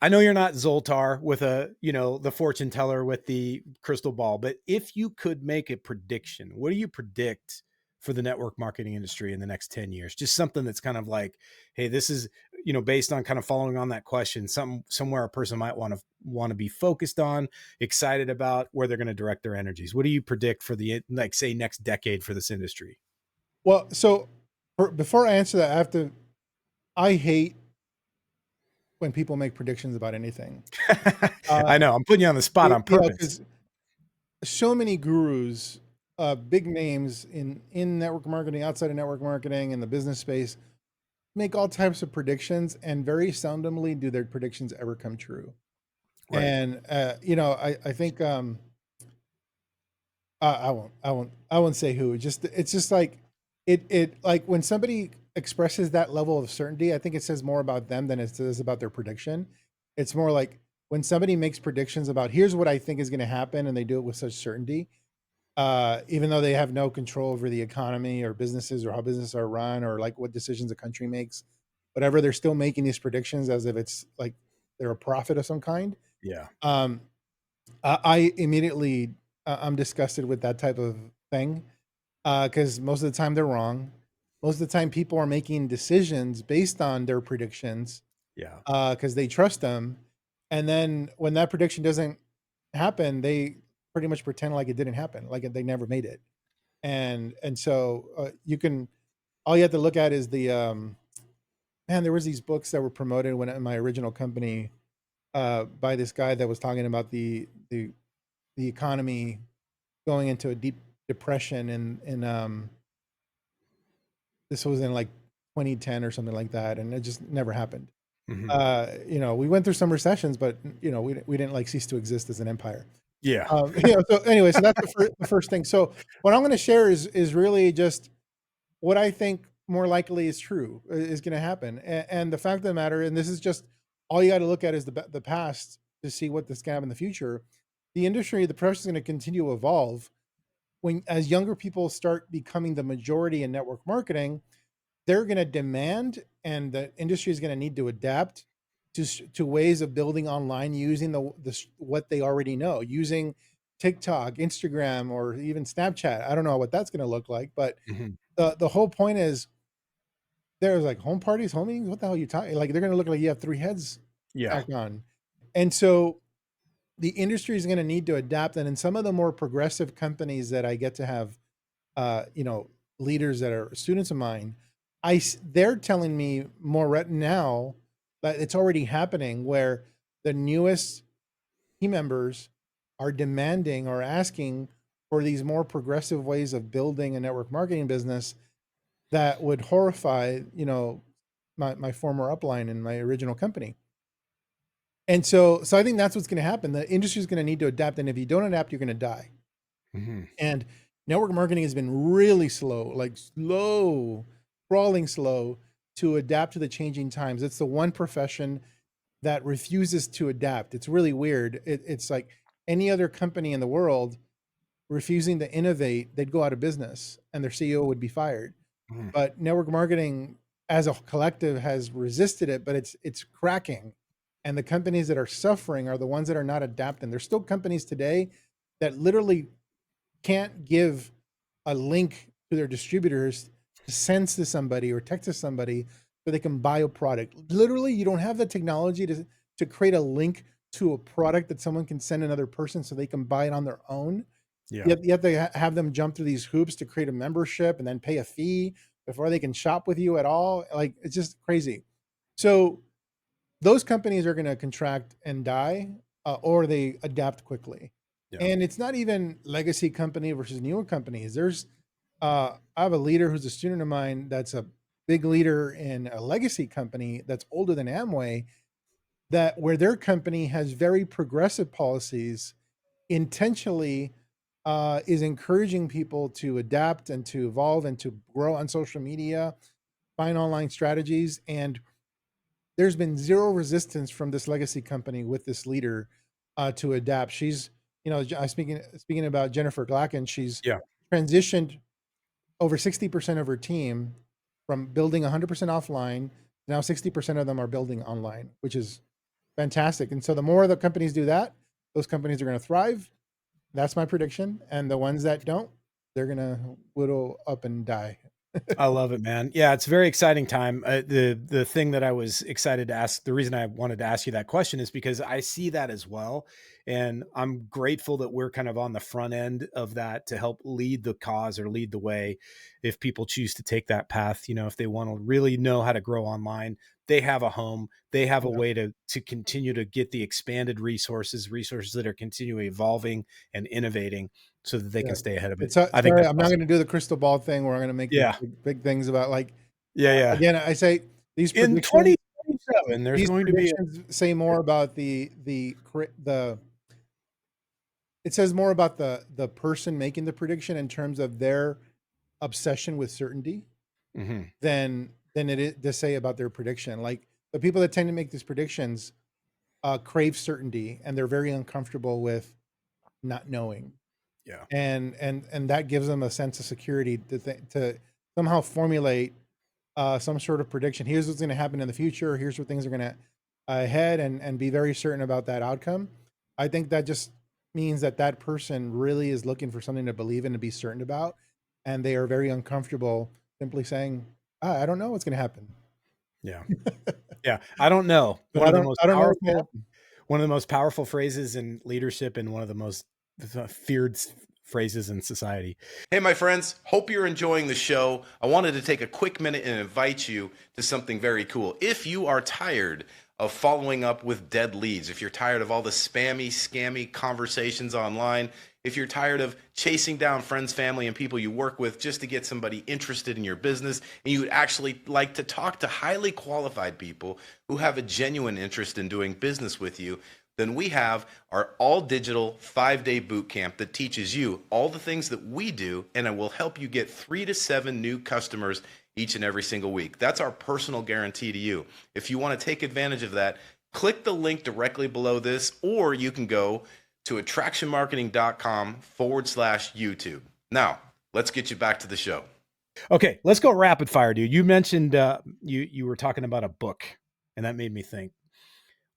I know you're not Zoltar with the fortune teller with the crystal ball, but if you could make a prediction, what do you predict for the network marketing industry in the next 10 years? Just something that's kind of like, hey, this is, based on kind of following on that question, somewhere a person might want to be focused on, excited about, where they're going to direct their energies. What do you predict for the, like, say, next decade for this industry? Well, so before I answer that, I hate when people make predictions about anything. I know I'm putting you on the spot on purpose. Because so many gurus, big names in network marketing, outside of network marketing, in the business space, make all types of predictions, and very seldomly do their predictions ever come true. Right. And I think I won't say who. It's just like it like when somebody expresses that level of certainty, I think it says more about them than it says about their prediction. It's more like when somebody makes predictions about here's what I think is going to happen, and they do it with such certainty, even though they have no control over the economy or businesses or how businesses are run or like what decisions a country makes, whatever, they're still making these predictions as if it's like they're a prophet of some kind. Yeah. Um, I immediately I'm disgusted with that type of thing, because most of the time they're wrong. Most of the time, people are making decisions based on their predictions Yeah. because they trust them, and then when that prediction doesn't happen, they pretty much pretend like it didn't happen, like they never made it. And so you can all you have to look at is the man. There was these books that were promoted when in my original company by this guy that was talking about the economy going into a deep depression, and this was in like 2010 or something like that, and it just never happened. Mm-hmm. We went through some recessions, but we didn't like cease to exist as an empire. Yeah. So anyway, so that's the first thing. So what I'm going to share is really just what I think more likely is true is going to happen, and the fact of the matter, and this is just all you got to look at is the past to see what this can happen in the future. The industry, the profession is going to continue to evolve. When as younger people start becoming the majority in network marketing, they're going to demand, and the industry is going to need to adapt to ways of building online using the what they already know, using TikTok, Instagram, or even Snapchat. I don't know what that's going to look like, but Mm-hmm. the whole point is there's like home parties, home meetings. What the hell are you talking? Like they're going to look like you have three heads Yeah. back on, and so the industry is going to need to adapt. And in some of the more progressive companies that I get to have, leaders that are students of mine, they're telling me more right now that it's already happening where the newest team members are demanding or asking for these more progressive ways of building a network marketing business that would horrify, my former upline in my original company. And so I think that's what's going to happen. The industry is going to need to adapt, and if you don't adapt, you're going to die. Mm-hmm. And network marketing has been really slow, like slow, crawling slow to adapt to the changing times. It's the one profession that refuses to adapt. It's really weird. It's like any other company in the world refusing to innovate, they'd go out of business and their CEO would be fired. Mhm. But network marketing as a collective has resisted it, but it's cracking. And the companies that are suffering are the ones that are not adapting. There's still companies today that literally can't give a link to their distributors to send to somebody or text to somebody so they can buy a product. Literally, you don't have the technology to create a link to a product that someone can send another person so they can buy it on their own. Yeah. You have to have them jump through these hoops to create a membership and then pay a fee before they can shop with you at all. Like, it's just crazy. So those companies are going to contract and die, or they adapt quickly. Yeah. And it's not even legacy company versus newer companies. I have a leader who's a student of mine that's a big leader in a legacy company that's older than Amway, that where their company has very progressive policies, intentionally is encouraging people to adapt and to evolve and to grow on social media, find online strategies. And there's been zero resistance from this legacy company with this leader to adapt. She's, I speaking about Jennifer Glacken, she's Yeah. transitioned over 60% of her team from building 100% offline. Now 60% of them are building online, which is fantastic. And so the more the companies do that, those companies are going to thrive. That's my prediction. And the ones that don't, they're going to whittle up and die. I love it, man. Yeah, it's a very exciting time. The thing that I was excited to ask, the reason I wanted to ask you that question is because I see that as well, and I'm grateful that we're kind of on the front end of that to help lead the cause or lead the way. If people choose to take that path, if they want to really know how to grow online, they have a home, they have a Yeah. way to continue to get the expanded resources that are continually evolving and innovating, so that they Yeah. can stay ahead of it. It's I think sorry, that's I'm not awesome. going to do the crystal ball thing where I'm going to make these Yeah, big things about like, yeah, yeah. again, I say these In predictions, 2027, there's these going to be predictions say more about the it says more about the person making the prediction in terms of their obsession with certainty Mhm. than it is to say about their prediction. Like the people that tend to make these predictions crave certainty and they're very uncomfortable with not knowing. Yeah. And that gives them a sense of security to somehow formulate some sort of prediction. Here's what's going to happen in the future. Here's where things are going to head, and be very certain about that outcome. I think that just means that that person really is looking for something to believe in, to be certain about, and they are very uncomfortable simply saying, I don't know what's going to happen. Yeah. Yeah. I don't know. But I don't know what's going to happen. One of the most powerful phrases in leadership and one of the most feared phrases in society. Hey, my friends, hope you're enjoying the show. I wanted to take a quick minute and invite you to something very cool. If you are tired of following up with dead leads, if you're tired of all the spammy, scammy conversations online, if you're tired of chasing down friends, family, and people you work with just to get somebody interested in your business, and you would actually like to talk to highly qualified people who have a genuine interest in doing business with you, then we have our all digital 5-day boot camp that teaches you all the things that we do, and it will help you get 3 to 7 new customers each and every single week. That's our personal guarantee to you. If you want to take advantage of that, click the link directly below this, or you can go to attractionmarketing.com/YouTube. Now, let's get you back to the show. Okay, let's go rapid fire, dude. You mentioned you were talking about a book, and that made me think.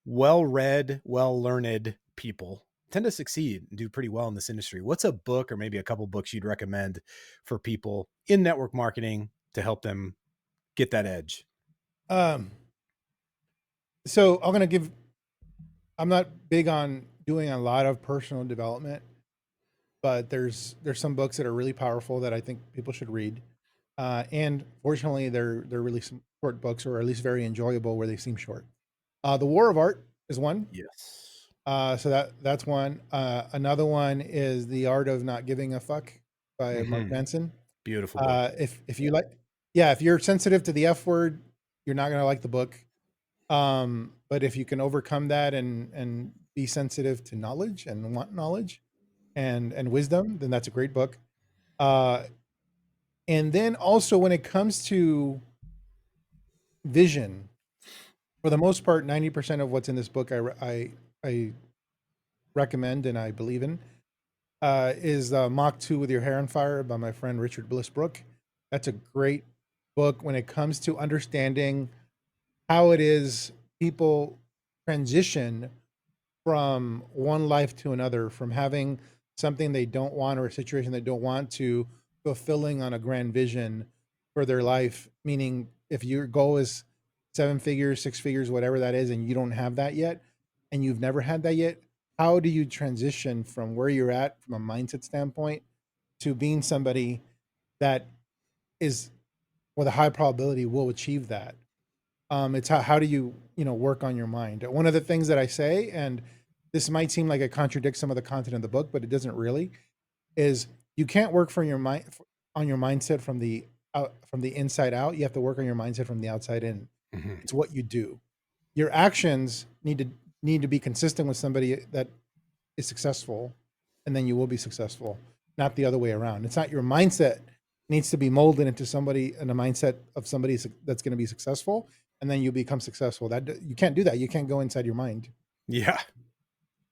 Well-read, well-learned people tend to succeed and do pretty well in this industry. What's a book or maybe a couple books you'd recommend for people in network marketing to help them get that edge? Um, I'm not big on doing a lot of personal development, but there's some books that are really powerful that I think people should read. And fortunately, they're really some short books, or at least very enjoyable where they seem short. The War of Art is one. Yes. So that's one. Another one is The Art of Not Giving a Fuck by Mark Mhm. Manson. Beautiful book. If you like, yeah, if you're sensitive to the F word, you're not gonna like the book. But if you can overcome that and be sensitive to knowledge and want knowledge and wisdom, then that's a great book. Uh, and then also when it comes to vision, For the most part, 90% of what's in this book, I recommend and I believe in. Is Mach 2 with Your Hair on Fire by my friend Richard Blissbrook. That's a great book when it comes to understanding how it is people transition from one life to another, from having something they don't want or a situation they don't want to fulfilling on a grand vision for their life. Meaning, if your goal is 7 figures, 6 figures, whatever that is, and you don't have that yet, and you've never had that yet, how do you transition from where you're at from a mindset standpoint to being somebody that is with a high probability will achieve that? It's how do you work on your mind. One of the things that I say, and this might seem like it contradicts some of the content of the book, but it doesn't really, is you can't work for your mind on your mindset from the inside out. You have to work on your mindset from the outside in. Mhm. It's what you do. Your actions need to be consistent with somebody that is successful, and then you will be successful, not the other way around. It's not your mindset needs to be molded into somebody in a mindset of somebody that's going to be successful, and then you become successful. That you can't do that. You can't go inside your mind. Yeah.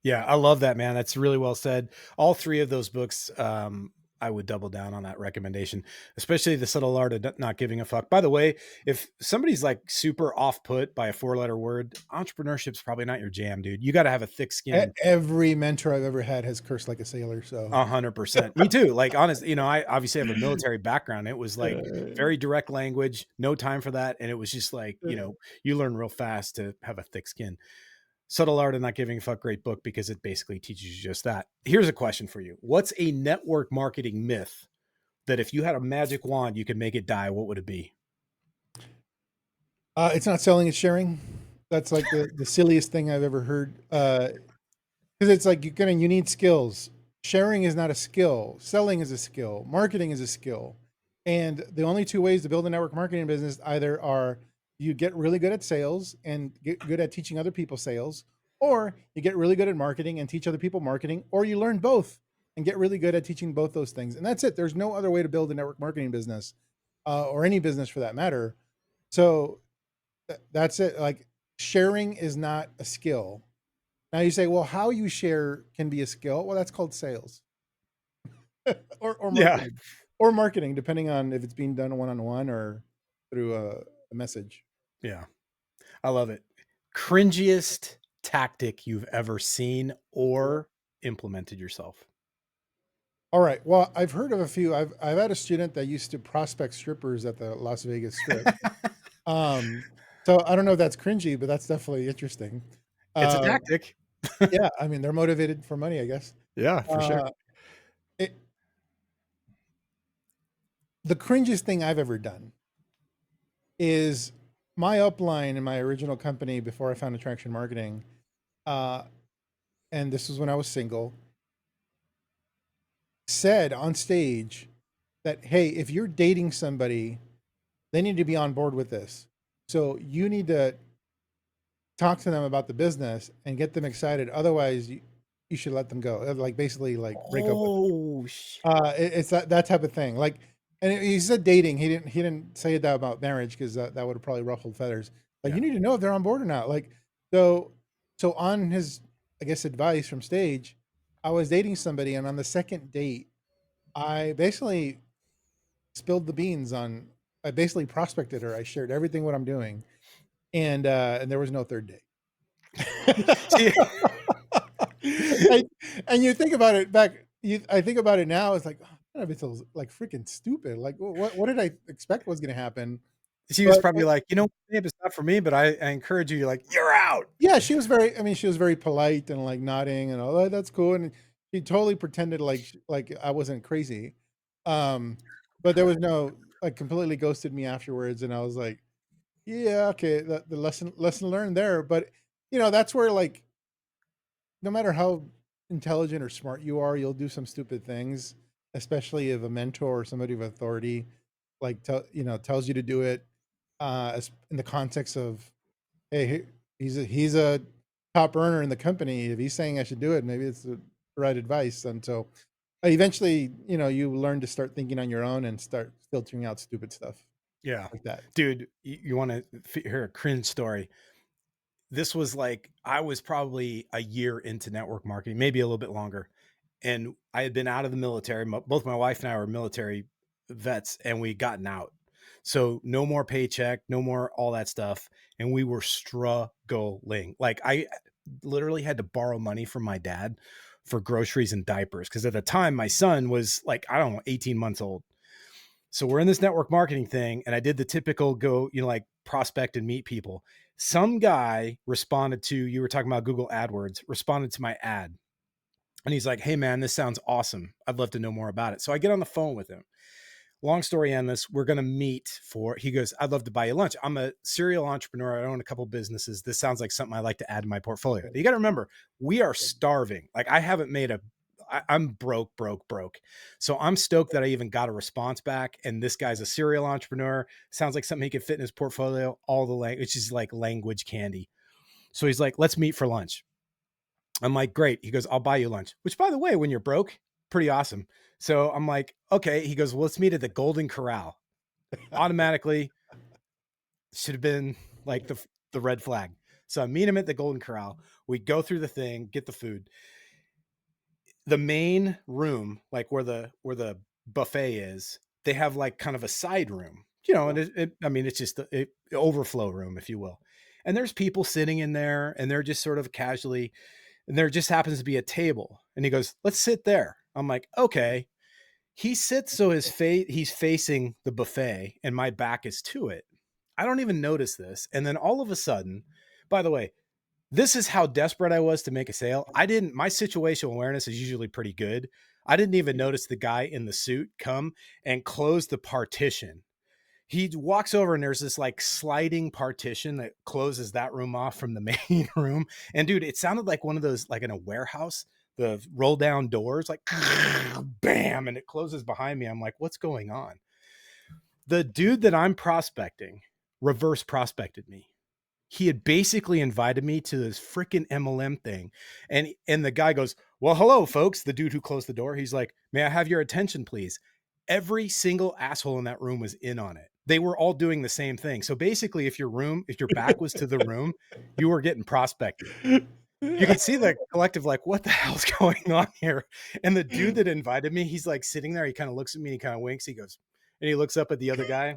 Yeah, I love that, man. That's really well said. All three of those books, I would double down on that recommendation, especially The Subtle Art of Not Giving a Fuck. By the way, if somebody's like super off put by a 4-letter word, entrepreneurship's probably not your jam, dude. You got to have a thick skin. Every mentor I've ever had has cursed like a sailor. So 100%. Me too. Like, honest, I obviously have a military background. It was like very direct language, no time for that. And it was just like, you learn real fast to have a thick skin. Subtle Art of Not Giving a Fuck, great book because it basically teaches you just that. Here's a question for you. What's a network marketing myth that if you had a magic wand, you could make it die? What would it be? it's not selling, it's sharing. That's like the silliest thing I've ever heard. Because it's like you need skills. Sharing is not a skill. Selling is a skill. Marketing is a skill. And the only two ways to build a network marketing business either are you get really good at sales and get good at teaching other people sales, or you get really good at marketing and teach other people marketing, or you learn both and get really good at teaching both those things. And that's it. There's no other way to build a network marketing business, or any business for that matter. So that's it. Like, sharing is not a skill. Now you say, well, how you share can be a skill. Well, that's called sales or Yeah. marketing, depending on if it's being done one-on-one or through a message. Yeah. I love it. Cringiest tactic you've ever seen or implemented yourself? All right. Well, I've heard of a few. I've had a student that used to prospect strippers at the Las Vegas Strip. Um, so I don't know if that's cringy, but that's definitely interesting. It's a Uh, tactic. yeah, I mean they're motivated for money, I guess. Yeah, for sure. Uh, it, the cringiest thing I've ever done is my upline in my original company before I found Attraction Marketing. Uh, and this was when I was single, said on stage that, hey, if you're dating somebody, they need to be on board with this. So you need to talk to them about the business and get them excited. Otherwise, you should let them go. Like, basically, like, break up with them. Oh, shit. It's that type of thing. Like, and he said dating. He didn't say that about marriage because that would have probably ruffled feathers. Like, Yeah. you need to know if they're on board or not. Like, so so on his, I guess, advice from stage, I was dating somebody, and on the second date, I basically spilled the beans on. I basically prospected her. I shared everything what I'm doing, and there was no third date. See, and, and you think about it back. I think about it now. It's like, oh, it's like freaking stupid. Like, what did I expect was going to happen? she was But probably like, babe, it's not for me, but I encourage you. You're like, you're out. yeah, she was very. I mean, she was very polite and like nodding and all. Oh, that's cool. And she totally pretended like I wasn't crazy. Um, but there was no, like, completely ghosted me afterwards, and I was like, yeah, okay, the lesson learned there. But that's where, like, no matter how intelligent or smart you are, you'll do some stupid things, especially if a mentor or somebody of authority like tells you to do it, as in the context of, hey, he's a top earner in the company. If he's saying I should do it, maybe it's the right advice. And so eventually, you learn to start thinking on your own and start filtering out stupid stuff Yeah, like that. dude, you want to hear a cringe story? this was like, I was probably a year into network marketing, maybe a little bit longer. And I had been out of the military. Both my wife and I were military vets, and we gotten out. So no more paycheck, no more all that stuff. And we were struggling. Like, I literally had to borrow money from my dad for groceries and diapers. Cause at the time my son was like, I don't know, 18 months old. So we're in this network marketing thing, and I did the typical go, like prospect and meet people. Some guy responded to, you were talking about Google AdWords, responded to my ad. And he's like, hey man, this sounds awesome. I'd love to know more about it. So I get on the phone with him. Long story endless, we're going to meet he goes, I'd love to buy you lunch. I'm a serial entrepreneur. I own a couple businesses. This sounds like something I like to add to my portfolio. You got to remember, we are starving. Like, I haven't made I'm broke. So I'm stoked that I even got a response back. And this guy's a serial entrepreneur. Sounds like something he could fit in his portfolio. All the language is like language candy. So he's like, let's meet for lunch. I'm like, great. He goes, I'll buy you lunch, which, by the way, when you're broke, pretty awesome. So I'm like, okay. He goes, well, let's meet at the Golden Corral. Automatically should have been like the red flag. So I meet him at the Golden Corral. We go through the thing, get the food. The main room, like where the buffet is, they have like kind of a side room, and I mean, it's just an overflow room, if you will. And there's people sitting in there, and they're just sort of casually, and there just happens to be a table. And he goes, let's sit there. I'm like, okay. He sits so he's facing the buffet, and my back is to it. I don't even notice this. And then all of a sudden, by the way, this is how desperate I was to make a sale. My situational awareness is usually pretty good. I didn't even notice the guy in the suit come and close the partition. He walks over, and there's this like sliding partition that closes that room off from the main room. And dude, it sounded like one of those, like in a warehouse, the roll down doors, like bam, and it closes behind me. I'm like, what's going on? The dude that I'm prospecting reverse prospected me. He had basically invited me to this freaking MLM thing. And the guy goes, well, hello, folks. The dude who closed the door, he's like, may I have your attention, please? Every single asshole in that room was in on it. They were all doing the same thing. So basically, if your back was to the room, you were getting prospected. You could see the collective, like, what the hell's going on here? And the dude that invited me, he's like sitting there. He kind of looks at me, and he kind of winks. He goes, and he looks up at the other guy.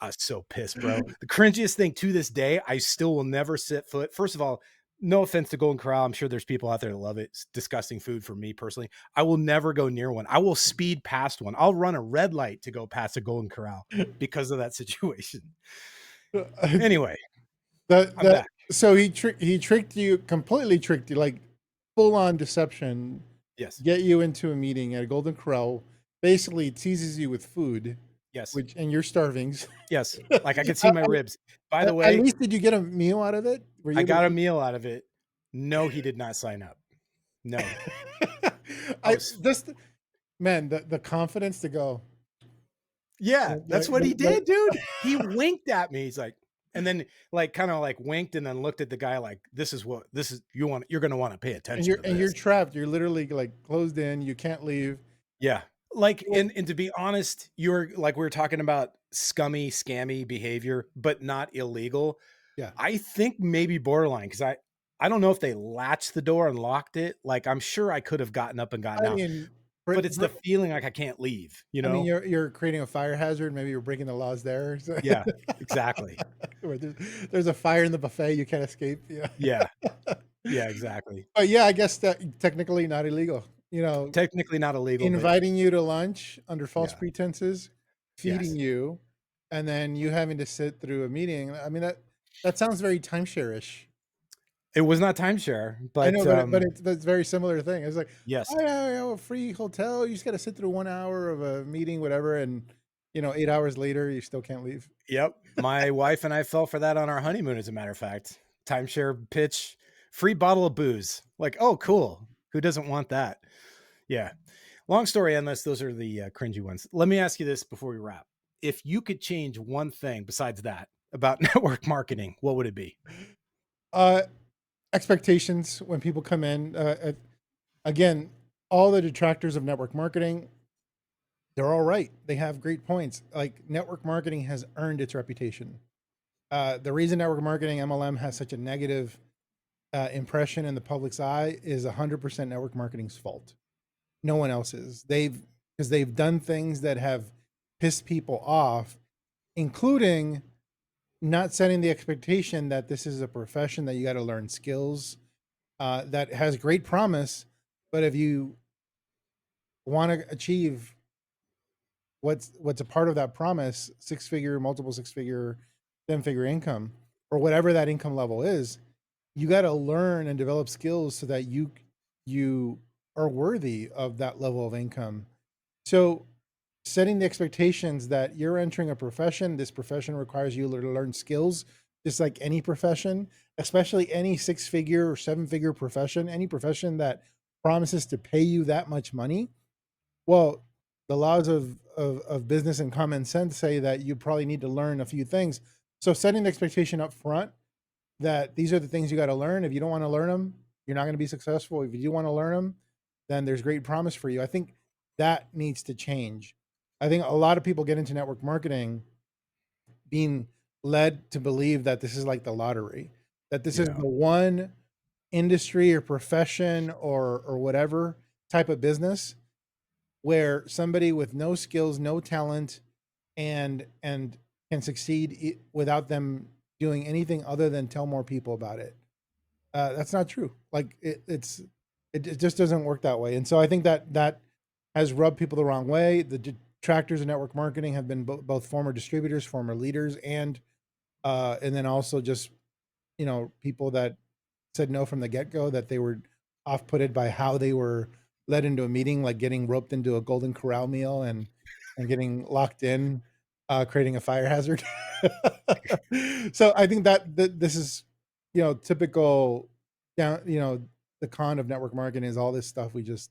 I was so pissed, bro. The cringiest thing to this day, I still will never set foot. First of all, no offense to Golden Corral. I'm sure there's people out there that love it. It's disgusting food for me personally. I will never go near one. I will speed past one. I'll run a red light to go past a Golden Corral because of that situation. Anyway, I'm back. So he tricked you, completely tricked you, like full on deception. Yes. Get you into a meeting at a Golden Corral. Basically teases you with food. Yes. And you're starving. Yes. Like, I could see my ribs. By the way, at least did you get a meal out of it? I got a meal out of it. No, he did not sign up. No. Man, the confidence to go. Yeah, that's what he did, dude. He winked at me. He's like, and then like kind of like winked and then looked at the guy like, you're going to want to pay attention. And you're trapped. You're literally like closed in. You can't leave. Yeah. Like, and to be honest, you're like, we were talking about scammy behavior, but not illegal. Yeah. I think maybe borderline. Cause I don't know if they latched the door and locked it. Like, I'm sure I could have gotten up and gotten out. But it's the feeling like I can't leave, I mean, you're creating a fire hazard. Maybe you're breaking the laws there. So. Yeah, exactly. There's a fire in the buffet. You can't escape. Yeah. Yeah, exactly. But yeah, I guess that technically not illegal. Technically not illegal. Inviting you to lunch under false pretenses, feeding you, and then you having to sit through a meeting. I mean, that sounds very timeshare-ish. It was not timeshare, but I know, but that's very similar thing. It's like, yes, oh, yeah, a free hotel. You just got to sit through 1 hour of a meeting, whatever, and 8 hours later, you still can't leave. Yep, my wife and I fell for that on our honeymoon. As a matter of fact, timeshare pitch, free bottle of booze. Like, oh, cool. Who doesn't want that? Yeah. Long story endless. Those are the cringy ones. Let me ask you this before we wrap. If you could change one thing besides that about network marketing, what would it be? Expectations when people come in. Again, all the detractors of network marketing, they're all right. They have great points. Like, network marketing has earned its reputation. The reason network marketing MLM has such a negative impression in the public's eye is 100% network marketing's fault. No one else's. Because they've done things that have pissed people off, including not setting the expectation that this is a profession that you got to learn skills that has great promise, but if you want to achieve what's a part of that promise, six figure, multiple six figure, 10-figure income, or whatever that income level is, you got to learn and develop skills so that you are worthy of that level of income. So setting the expectations that you're entering a profession, this profession requires you to learn skills, just like any profession, especially any six-figure or seven-figure profession, any profession that promises to pay you that much money. Well, the laws of business and common sense say that you probably need to learn a few things. So setting the expectation up front that these are the things you got to learn. If you don't want to learn them, you're not going to be successful. If you do want to learn them, then there's great promise for you. I think that needs to change. I think a lot of people get into network marketing being led to believe that this is like the lottery, that this is Yeah. the one industry or profession or whatever type of business where somebody with no skills, no talent, and can succeed without them doing anything other than tell more people about it. That's not true. Like it just doesn't work that way. And so I think that has rubbed people the wrong way. The detractors of network marketing have been both former distributors, former leaders, and then also just people that said no from the get go, that they were off putted by how they were led into a meeting, like getting roped into a Golden Corral meal and getting locked in, creating a fire hazard. So I think that this is typical down. The con of network marketing is all this stuff we just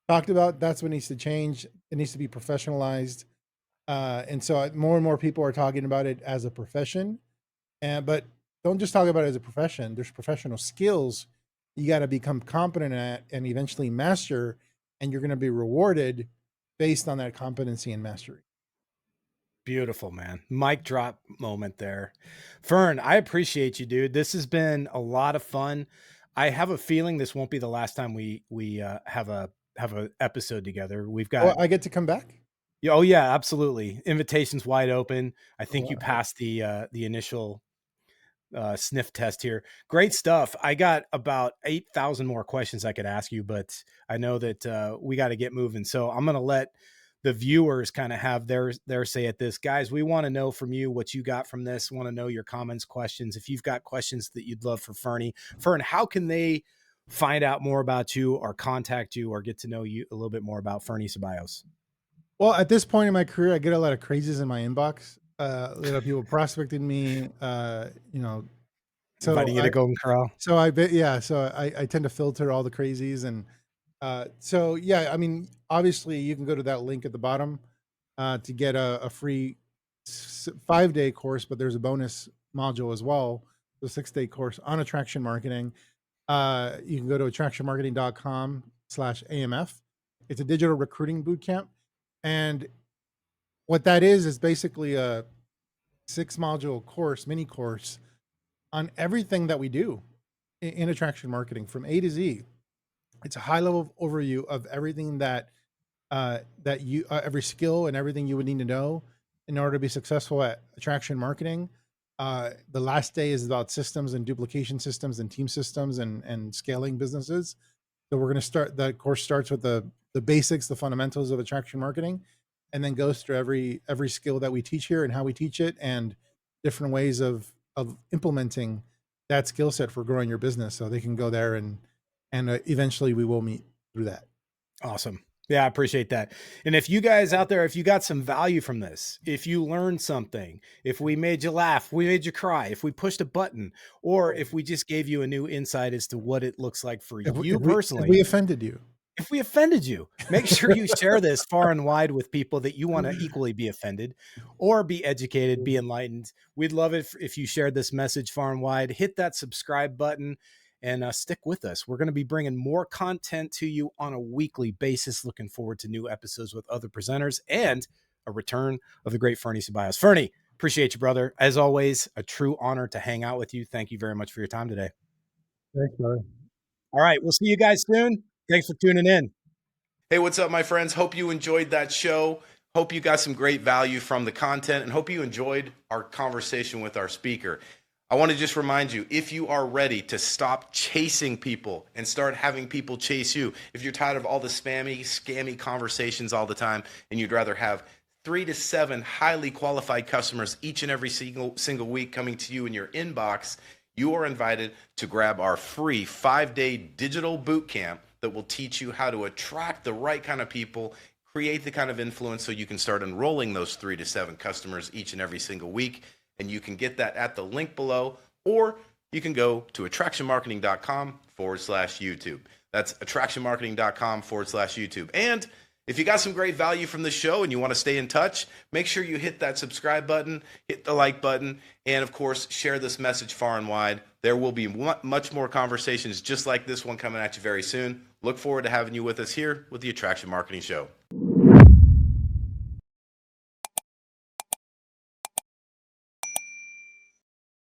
talked about. That's what needs to change. It needs to be professionalized. And so more and more people are talking about it as a profession, but don't just talk about it as a profession. There's professional skills you got to become competent at and eventually master, and you're going to be rewarded based on that competency and mastery. Beautiful, man. Mic drop moment there. Fern, I appreciate you, dude. This has been a lot of fun. I have a feeling this won't be the last time we have a episode together. We've Oh, got I get to come back. Oh yeah, absolutely. Invitation's wide open. I think you Wow. passed the initial sniff test here. Great stuff. I got about 8,000 more questions I could ask you, but I know that we got to get moving. So I'm going to let the viewers kind of have their say at this. Guys, we want to know from you what you got from this. Want to know your comments, questions. If you've got questions that you'd love for Ferny, Fern, how can they find out more about you or contact you or get to know you a little bit more about Ferny Ceballos? Well, at this point in my career, I get a lot of crazes in my inbox. A lot of people prospecting me, so Inviting you to Golden Corral. so I bet, yeah. So I tend to filter all the crazies. And so, yeah, I mean, obviously you can go to that link at the bottom to get a free 5-day course, but there's a bonus module as well, the 6-day course on attraction marketing. You can go to attractionmarketing.com/AMF. It's a digital recruiting bootcamp. And what that is basically a 6-module course, mini course on everything that we do in attraction marketing from A to Z. It's a high level overview of everything that you every skill and everything you would need to know in order to be successful at attraction marketing. The last day is about systems and duplication systems and team systems and scaling businesses. So we're going to start, the course starts with the basics, the fundamentals of attraction marketing, and then goes through every skill that we teach here and how we teach it and different ways of implementing that skill set for growing your business. So they can go there and eventually we will meet through that. Awesome. Yeah, I appreciate that. And if you guys out there, if you got some value from this, if you learned something, if we made you laugh, we made you cry, if we pushed a button, or if we just gave you a new insight as to what it looks like for you personally, If we offended you, if we offended you, make sure you share this far and wide with people that you want to equally be offended or be educated, be enlightened. We'd love it if you shared this message far and wide. Hit that subscribe button and stick with us. We're going to be bringing more content to you on a weekly basis. Looking forward to new episodes with other presenters and a return of the great Ferny Ceballos. Ferny, Appreciate you, brother. As always, a true honor to hang out with you. Thank you very much for your time today. Thanks, brother. All right. We'll see you guys soon. Thanks for tuning in. Hey, what's up, my friends? Hope you enjoyed that show. Hope you got some great value from the content, and hope you enjoyed our conversation with our speaker. I want to just remind you, if you are ready to stop chasing people and start having people chase you, if you're tired of all the spammy, scammy conversations all the time, and you'd rather have 3 to 7 highly qualified customers each and every single week coming to you in your inbox, you are invited to grab our free 5-day digital boot camp that will teach you how to attract the right kind of people, create the kind of influence so you can start enrolling those 3 to 7 customers each and every single week. And you can get that at the link below, or you can go to attractionmarketing.com/YouTube. That's attractionmarketing.com/YouTube. And if you got some great value from the show and you want to stay in touch, make sure you hit that subscribe button, hit the like button, and of course, share this message far and wide. There will be much more conversations just like this one coming at you very soon. Look forward to having you with us here with the Attraction Marketing Show.